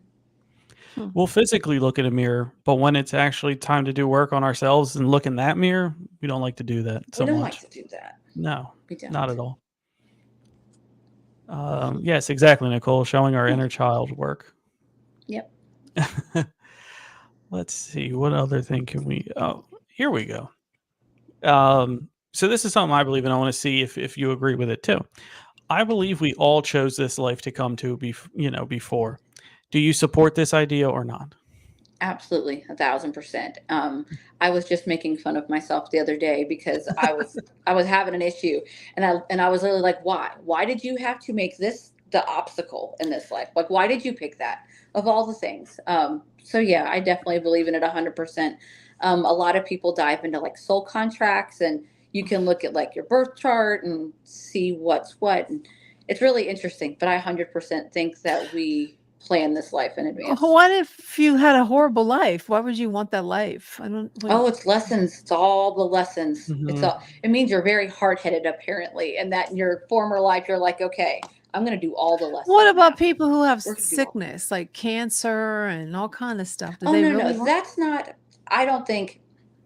we'll physically look at a mirror, but when it's actually time to do work on ourselves and look in that mirror, we don't like to do that We so don't like much. to do that. No, We not don't. at all. Yes, exactly, Nicole. Showing our Yeah. inner child work. Yep. Let's see. What other thing can we? Oh, here we go. So this is something I believe in. I want to see if you agree with it too. I believe we all chose this life to come to before. Do you support this idea or not? Absolutely, 1,000%. I was just making fun of myself the other day because I was having an issue, and I was really like, why? Why did you have to make this the obstacle in this life? Like, why did you pick that of all the things? So yeah, I definitely believe in it 100%. A lot of people dive into like soul contracts, and you can look at like your birth chart and see what's what, and it's really interesting. But I 100% think that we plan this life in advance. What if you had a horrible life? Why would you want that life? I don't. Oh, it's lessons. It's all the lessons. Hmm. It means you're very hard-headed apparently, and that in your former life you're like, okay, I'm going to do all the What lessons about now. people who have We're going to do all. sickness, like cancer and all kind of stuff? Do Oh they no, really no, want? that's not. I don't think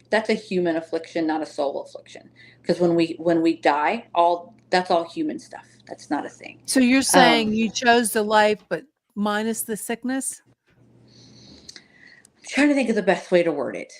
that's a human affliction, not a soul affliction. Because when we die, all that's all human stuff. That's not a thing. So you're Um, saying you chose the life, but minus the sickness? I'm trying to think of the best way to word it.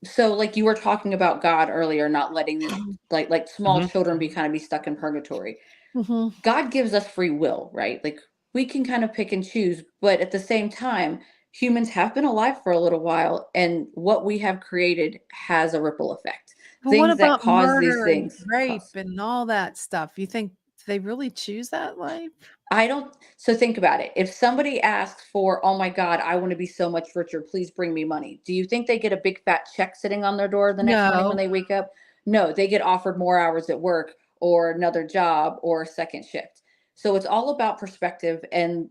So like you were talking about God earlier, not letting this like small Hmm. children be stuck in purgatory. Mm-hmm. God gives us free will, right? Like we can kind of pick and choose, but at the same time, humans have been alive for a little while, and what we have created has a ripple effect. But what Things that about cause these murder and things rape cause. and all that stuff? You think they really choose that life? I don't. So think about it. If somebody asks for, oh my God, I want to be so much richer, please bring me money. Do you think they get a big fat check sitting on their door the next morning when No. they wake up? No, they get offered more hours at work or another job or a second shift. So it's all about perspective, and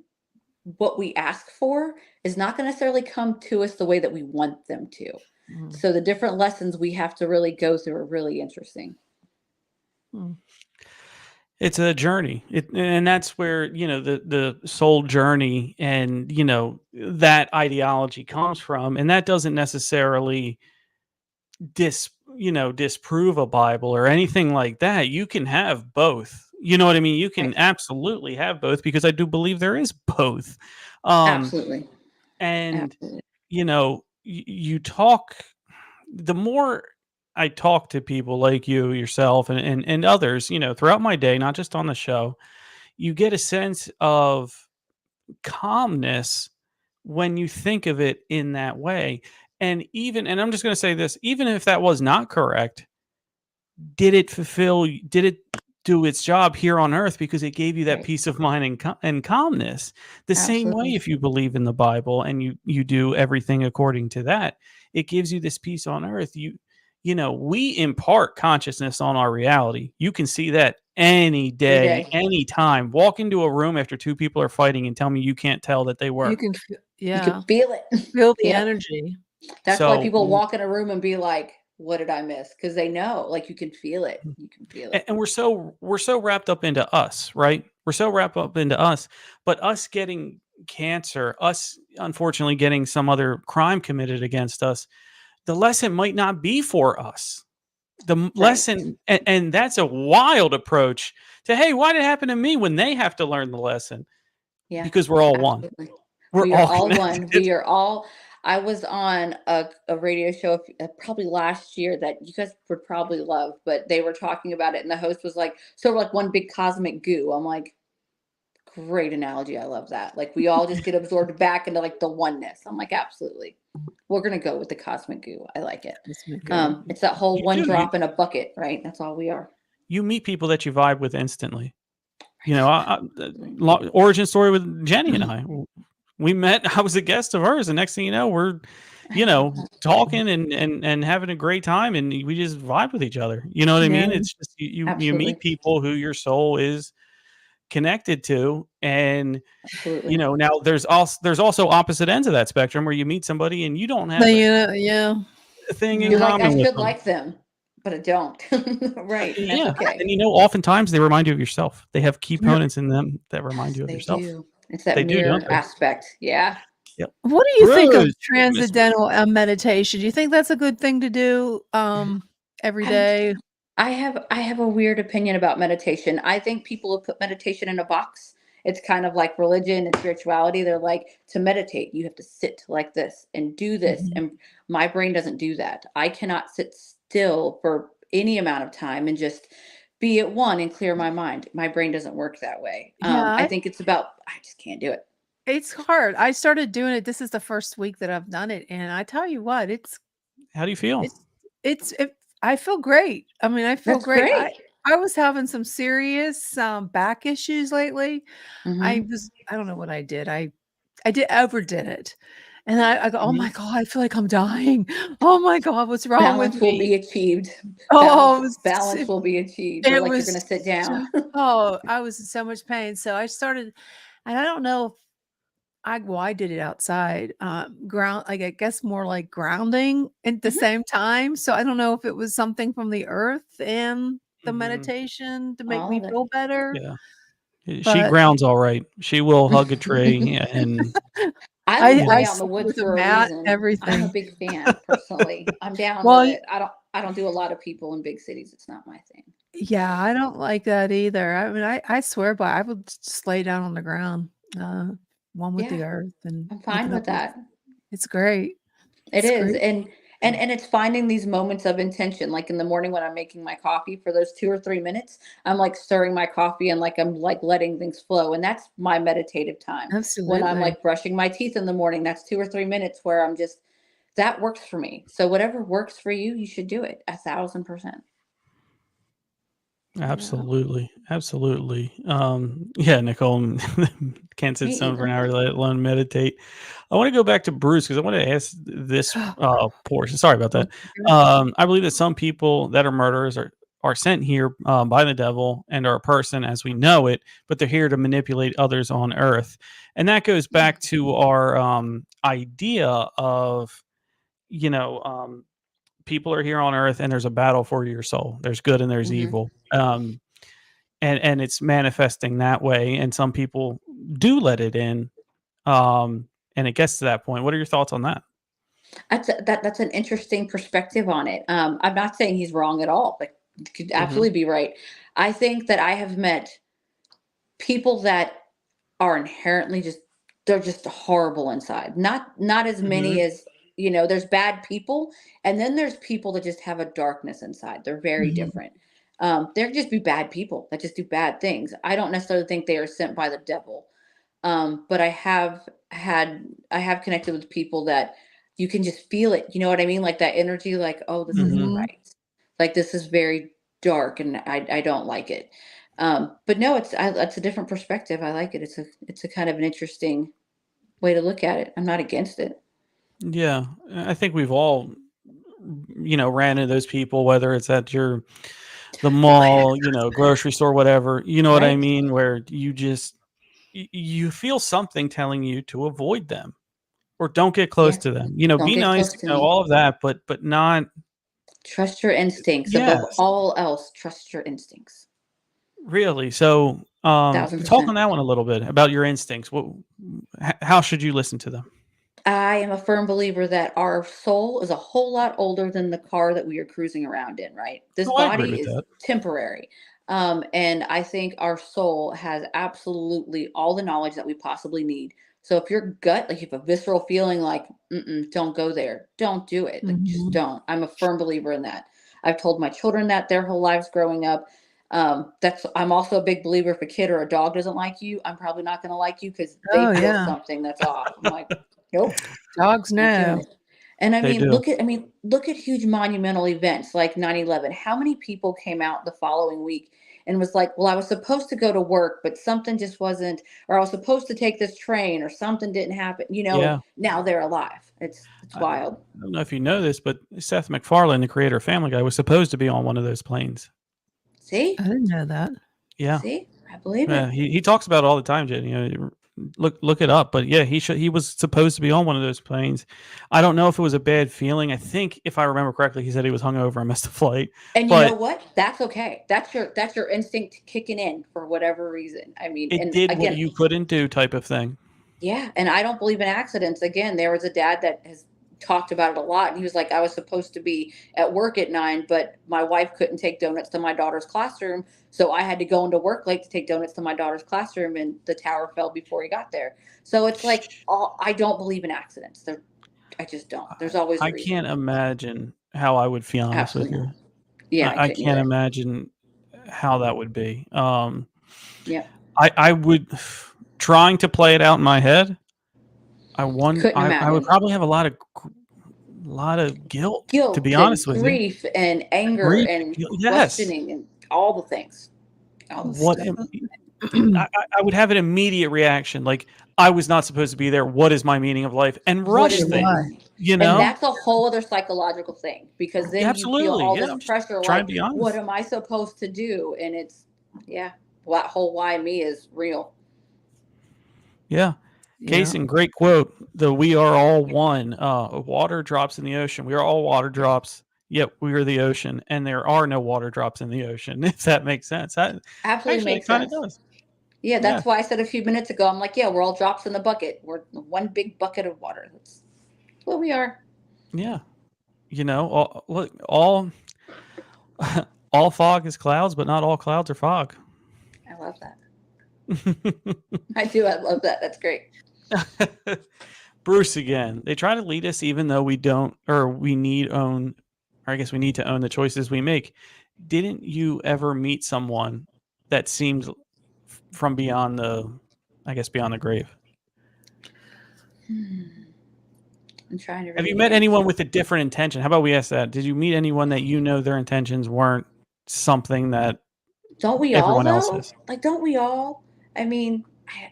what we ask for is not going to necessarily come to us the way that we want them to. Mm. So the different lessons we have to really go through are really interesting. Mm. It's a journey, and that's where the soul journey and that ideology comes from, and that doesn't necessarily disprove a Bible or anything like that. You can have both. You know what I mean? You can Right. absolutely have both, because I do believe there is both. Um, Absolutely. and Absolutely. you talk. The more I talk to people like you, yourself, and others, throughout my day, not just on the show, you get a sense of calmness when you think of it in that way. And I'm just going to say this, even if that was not correct, did it do its job here on earth, because it gave you that Right. peace of mind and calmness. The same way, Absolutely. if you believe in the Bible and you do everything according to that, it gives you this peace on earth. We impart consciousness on our reality. You can see that any Every day, day. any time. Walk into a room after two people are fighting and tell me you can't tell that they You were. can You can yeah, feel it. feel the Yep. energy. That's why So, people walk in a room and be like, what did I miss? Because they know, like, you can feel it. You can feel it. and we're so wrapped up into us, right? We're so wrapped up into us, but us getting cancer, us unfortunately getting some other crime committed against us, the lesson might not be for us. Right. Lesson, and that's a wild approach to, hey, why did it happen to me, when they have to learn the lesson? Yeah. Because we're all one. Absolutely. We're We are all all connected. one. We are all. I was on a radio show probably last year that you guys would probably love, but they were talking about it, and the host was like, "So we're like one big cosmic goo." I'm like, "Great analogy. I love that." Like we all just get absorbed back into like the oneness. I'm like, absolutely. We're gonna go with the cosmic goo. I like it. It's that whole You one do. drop in a bucket, right? That's all we are. You meet people that you vibe with instantly. Origin story with Jenny and I. We met. I was a guest of hers, and next thing you know, we're, talking and having a great time, and we just vibe with each other. You know what I mean? Yeah. It's just you Absolutely. meet people who your soul is connected to, and Absolutely. now there's also opposite ends of that spectrum where you meet somebody and you don't have Yeah. a thing in You're like, I common with should them. like them, but I don't. Right. And that's Yeah, okay. and oftentimes they remind you of yourself. They have key Yeah. components in them that remind you of They yourself. do. It's that They do, don't mirror they? aspect. Yeah. Yep. What do you think of Bruce, transcendental meditation? Do you think that's a good thing to do every I day? I have a weird opinion about meditation. I think people have put meditation in a box. It's kind of like religion and spirituality. They're like, to meditate, you have to sit like this and do this. Mhm. And my brain doesn't do that. I cannot sit still for any amount of time and just be at one and clear my mind. My brain doesn't work that way. Yeah, I think it's about, I just can't do it. it's hard. I started doing it. This is the first week that I've done it, and I tell you what, how do you feel? it's I feel great. I mean, I feel That's great. great. I was having some serious back issues lately. Hmm. I don't know what I did. I overdid it. And I go, "Oh Hmm. my god, I feel like I'm dying. Oh my god, what's wrong with Balance will me?" be achieved. Oh, Balance will be achieved. You're it like, you're was going to sit down. I was in so much pain. So I started, and I don't know if I did it outside, like, I guess more like grounding at the Mhm. same time. So I don't know if it was something from the earth and the Mhm. meditation to make All me of it. feel better, Yeah. She but grounds all right. She will hug a tree and I I live yeah. I way out in the sleep woods with a for a mat, reason. I'm a everything. big fan personally. I'm down with Well, it. I don't do a lot of people in big cities. It's not my thing. yeah, I don't like that either. I mean, I swear by I would just lay down on the ground, one with Yeah, the earth and I'm fine looking up with at that. it's great. It It's is. great. And And it's finding these moments of intention, like in the morning when I'm making my coffee for those 2 or 3 minutes, I'm like stirring my coffee and like I'm like letting things flow. And that's my meditative time. When I'm Absolutely. like brushing my teeth in the morning, that's 2 or 3 minutes where I'm just that works for me. So whatever works for you, you should do it 1,000%. Yeah. Absolutely. Absolutely. Yeah, Nicole can't sit Me still for an either. hour, let alone meditate. I want to go back to Bruce because I want to ask this portion. Sorry about that. I believe that some people that are murderers are sent here by the devil and are a person as we know it, but they're here to manipulate others on earth. And that goes back to our idea of, you know, people are here on earth and there's a battle for your soul. There's good and there's Mhm. evil. And it's manifesting that way. And some people do let it in. And it gets to that point. What are your thoughts on that? That's an interesting perspective on it. I'm not saying he's wrong at all. Like, you could Hmm. absolutely be right. I think that I have met people that are inherently just they're just horrible inside. Not as Hmm. many as there's bad people, and then there's people that just have a darkness inside. They're very Mhm. different. There could just be bad people that just do bad things. I don't necessarily think they are sent by the devil. But I have connected with people that you can just feel it. You know what I mean? Like that energy, like, oh, this isn't Hmm. Mhm. right. Like this is very dark and I don't like it. But no, it's a different perspective. I like it. It's a kind of an interesting way to look at it. I'm not against it. Yeah. I think we've all, ran into those people, whether it's at the Oh yeah. mall, grocery store, whatever, you know what I Right. mean? Where you just, you feel something telling you to avoid them or don't get close Yeah. to them, Don't be get nice, close to me. all of that, but not, Trust your instincts above yes. all else. Trust your instincts. Really? So, Thousand talk on percent. that one a little bit about your instincts. How should you listen to them? I am a firm believer that our soul is a whole lot older than the car that we are cruising around in, right? This Oh, I agree body with is that. temporary. And I think our soul has absolutely all the knowledge that we possibly need. So if your gut, like if a visceral feeling like, don't go there, don't do it. Like just Mhm. don't. I'm a firm believer in that. I've told my children that their whole lives growing up. I'm also a big believer if a kid or a dog doesn't like you, I'm probably not going to like you because they Oh, feel yeah. something that's off. I'm like, nope, Dogs not doing know. it. And They do. look at huge monumental events like 9/11. How many people came out the following week and was like, "Well, I was supposed to go to work, but something just wasn't, or I was supposed to take this train or something didn't happen," and Yeah. now they're alive. It's I wild. don't know if you know this, but Seth MacFarlane, the creator of Family Guy, was supposed to be on one of those planes. I See? didn't know that. Yeah. See? I believe Yeah, it. he talks about it all the time, Jen. Look it up. But yeah, he was supposed to be on one of those planes. I don't know if it was a bad feeling. I think if I remember correctly, he said he was hungover and missed the flight. And you know But what? That's okay. That's your instinct kicking in for whatever reason. I mean, it and did what again, you couldn't do, type of thing. yeah, and I don't believe in accidents. Again, there was a dad that has talked about it a lot, and he was like, "I was supposed to be at work at 9, but my wife couldn't take donuts to my daughter's classroom, so I had to go into work late to take donuts to my daughter's classroom, and the tower fell before he got there." So it's like, I don't believe in accidents. I just don't. There's always a I reason. can't imagine how I would feel, honest with Absolutely you. not. Yeah, I I couldn't can't either. imagine how that would be. Yeah, I would trying to play it out in my head. couldn't I would imagine. probably have a lot of guilt, to be Guilt honest and with you. grief and anger Grief, and yes. questioning and all the things. All the What things. am I would have an immediate reaction, like, I was not supposed to be there. What is my meaning of life? And What rush is So my why? things, meaning? you And know? that's a whole other psychological thing because Yeah, then you feel absolutely. all Yeah, this I'm just pressure trying to like, be what honest. am I supposed to do? And yeah, that whole why me is real. Yeah. Yeah. Casey, great quote. The "We are all one." Water drops in the ocean. We are all water drops. Yet we are the ocean, and there are no water drops in the ocean. If that makes sense, that Absolutely actually it makes kind of sense. does. Yeah, Yeah, that's why I said a few minutes ago, I'm like, yeah, we're all drops in the bucket. We're one big bucket of water. That's what we are. yeah. Look, all all fog is clouds, but not all clouds are fog. I love that. I do. I love that. That's great. Bruce again. They try to lead us even though we don't, or we need own, or I guess we need to own the choices we make. Didn't you ever meet someone that seemed from beyond beyond the grave? I'm trying to Have really you met think. anyone with a different intention? How about we ask that? Did you meet anyone that you know their intentions weren't something that Don't we all everyone else though? is? Like, don't we all? I mean,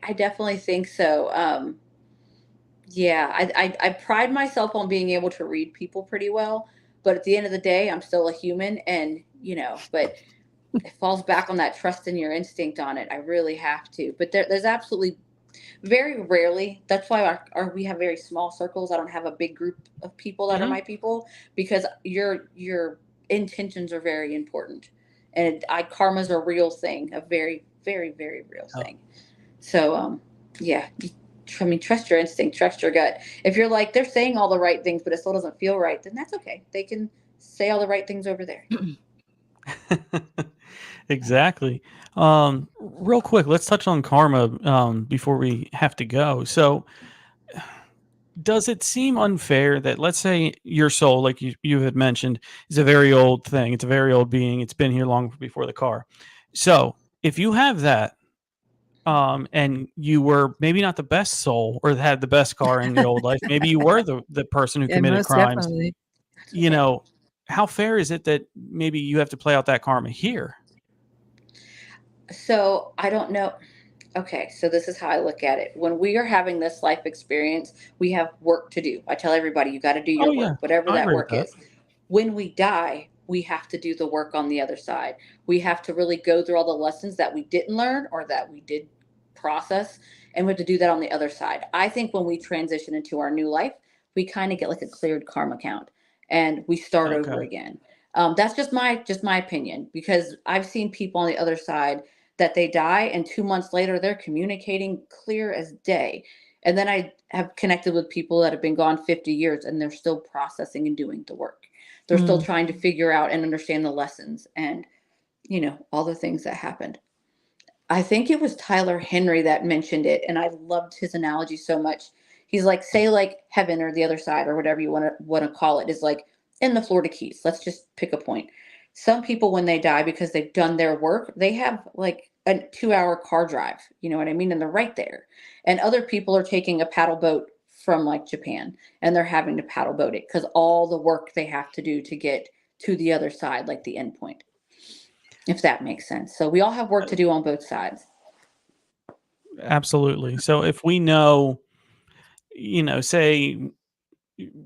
I definitely think so. Yeah, I pride myself on being able to read people pretty well, but at the end of the day, I'm still a human, and but it falls back on that trust in your instinct on it. I really have to. But there's absolutely very rarely. That's why we have very small circles. I don't have a big group of people that are my people, because your intentions are very important, and karma's a real thing, a very very very real Oh. thing. So yeah. I mean, trust your instinct, trust your gut. If you're like, they're saying all the right things, but it still doesn't feel right, then that's okay. They can say all the right things over there. Exactly. Real quick, let's touch on karma before we have to go. So, does it seem unfair that, let's say, your soul, like you had mentioned, is a very old thing? It's a very old being. It's been here long before the car. So, if you have that, and you were maybe not the best soul or had the best car in the old life, maybe you were the person who Yeah, committed most crimes. definitely. You know, how fair is it that maybe you have to play out that karma here? So I don't know. Okay, so this is how I look at it. When we are having this life experience, we have work to do. I tell everybody, you got to do Oh your yeah, work, whatever I that agree with work that. is. When we die, we have to do the work on the other side. We have to really go through all the lessons that we didn't learn or that we did process, and we have to do that on the other side. I think when we transition into our new life, we kind of get like a cleared karma count, and we start over Okay. again. That's just my opinion, because I've seen people on the other side that they die, and 2 months later they're communicating clear as day. And then I have connected with people that have been gone 50 years and they're still processing and doing the work. They're still Mm. trying to figure out and understand the lessons and all the things that happened. I think it was Tyler Henry that mentioned it, and I loved his analogy so much. He's like, say like heaven or the other side or whatever you want to call it is like in the Florida Keys. Let's just pick a point. Some people, when they die, because they've done their work, they have like a 2-hour car drive. You know what I mean? And they're right there. And other people are taking a paddle boat from like Japan, and they're having to paddle boat it because all the work they have to do to get to the other side, like the end point, if that makes sense. So we all have work to do on both sides. Absolutely. So if we know, say,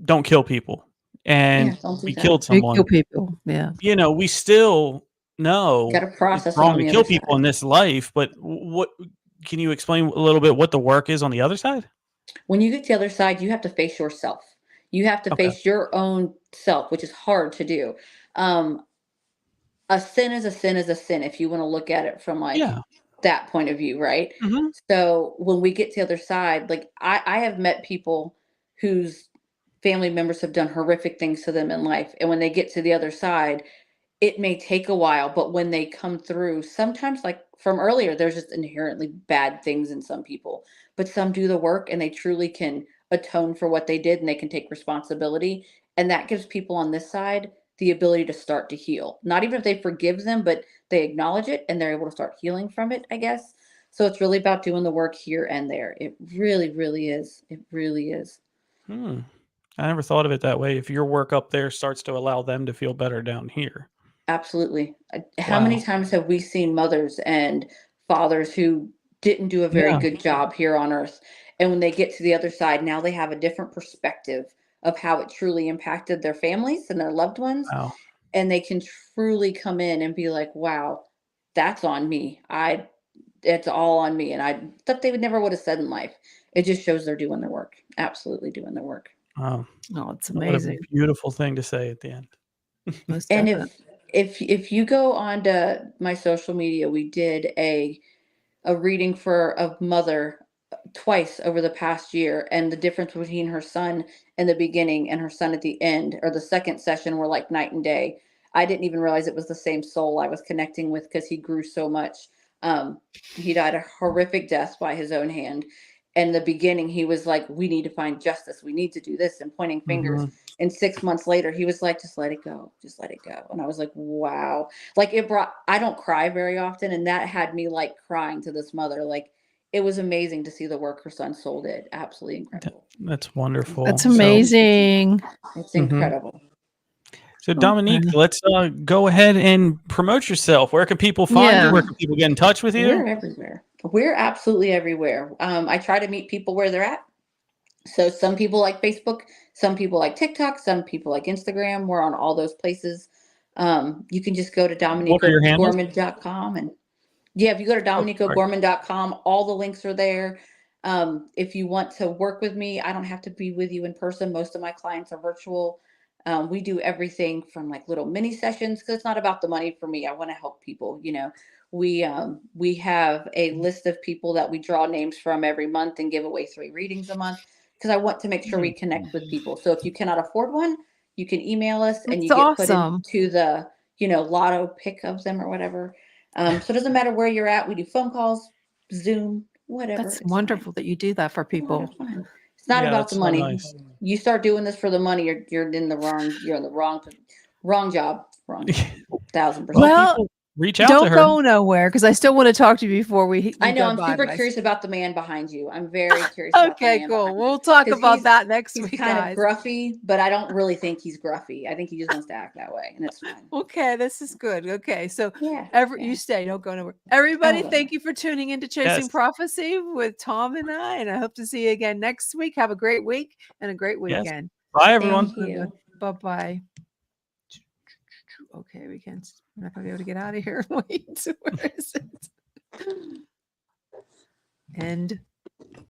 don't kill people, Yeah, and don't do we that. killed You kill someone, people. Yeah. We still Got know to it's process it wrong on to the kill other people side. in this life. But what can you explain a little bit what the work is on the other side? When you get to the other side, you have to face yourself. You have to Okay. face your own self, which is hard to do. Um, a sin is a sin is a sin if you want to look at it from like Yeah. that point of view, right? Hmm. So when we get to the other side, like I have met people whose family members have done horrific things to them in life, and when they get to the other side, it may take a while, but when they come through, sometimes like from earlier, there's just inherently bad things in some people, but some do the work and they truly can atone for what they did and they can take responsibility. And that gives people on this side the ability to start to heal. Not even if they forgive them, but they acknowledge it and they're able to start healing from it, I guess. So it's really about doing the work here and there. It really, really is. It really is. Hmm. I never thought of it that way. If your work up there starts to allow them to feel better down here. Absolutely. How many Wow. times have we seen mothers and fathers who didn't do a very Yeah. good job here on earth? And when they get to the other side, now they have a different perspective of how it truly impacted their families and their loved ones. Wow. And they can truly come in and be like, wow, that's on me. It's all on me. And I stuff they would never would have said in life. It just shows they're doing their work. Absolutely doing their work. Wow. Oh, it's What a amazing. beautiful thing to say at the end. Most And definitely. if you go onto my social media, we did a reading for a mother twice over the past year, and the difference between her son in the beginning and her son at the end, or the second session, were like night and day. I didn't even realize it was the same soul I was connecting with because he grew so much. He died a horrific death by his own hand, In the beginning, he was like, we need to find justice. We need to do this and pointing fingers. Mhm. And 6 months later, he was like, just let it go. Just let it go. And I was like, wow. Like I don't cry very often. And that had me like crying to this mother. Like it was amazing to see the work her son Soul did. Absolutely incredible. That's wonderful. That's amazing. It's Mhm. incredible. So Dominique, Okay. let's go ahead and promote yourself. Where can people find you? Yeah. Where can people get in touch with you? We're everywhere. We're absolutely everywhere. I try to meet people where they're at. So some people like Facebook, some people like TikTok, some people like Instagram. We're on all those places. You can just go to What are your handles? dominiqueo'gorman.com and yeah, if you go to Oh, sorry. dominiqueo'gorman.com, all the links are there. If you want to work with me, I don't have to be with you in person. Most of my clients are virtual. We do everything from like little mini sessions because it's not about the money for me. I want to help people. We have a list of people that we draw names from every month and give away 3 readings a month because I want to make sure we connect with people. So if you cannot afford one, you can email us and you That's get put awesome. into the lotto pick of them or whatever. So it doesn't matter where you're at. We do phone calls, Zoom, whatever. That's It's wonderful that you do that for fine. A lot people. of fun. It's not Yeah, about that's the so money. nice. You start doing this for the money, you're in the wrong job. Wrong job. 1000%. Well, Well, people reach out to don't her. go nowhere because I still want to talk to you before I you know go I'm super bye-bye. curious about the man behind you. I'm very curious about the Okay, man cool. behind you. We'll talk 'Cause about that next he's week, kind of guys. gruffy, but I don't really think he's gruffy. I think he just wants to act that way, and it's fine. Okay, this is good. Okay, so Yeah. you stay, don't go nowhere. Everybody, will. thank you for tuning into Chasing Yes. Prophecy with Tom and I hope to see you again next week. Have a great week and a great Yes. weekend. Bye, everyone. Thank you. Bye-bye. Okay, we're not gonna be able to get out of here. Wait, where is it? End.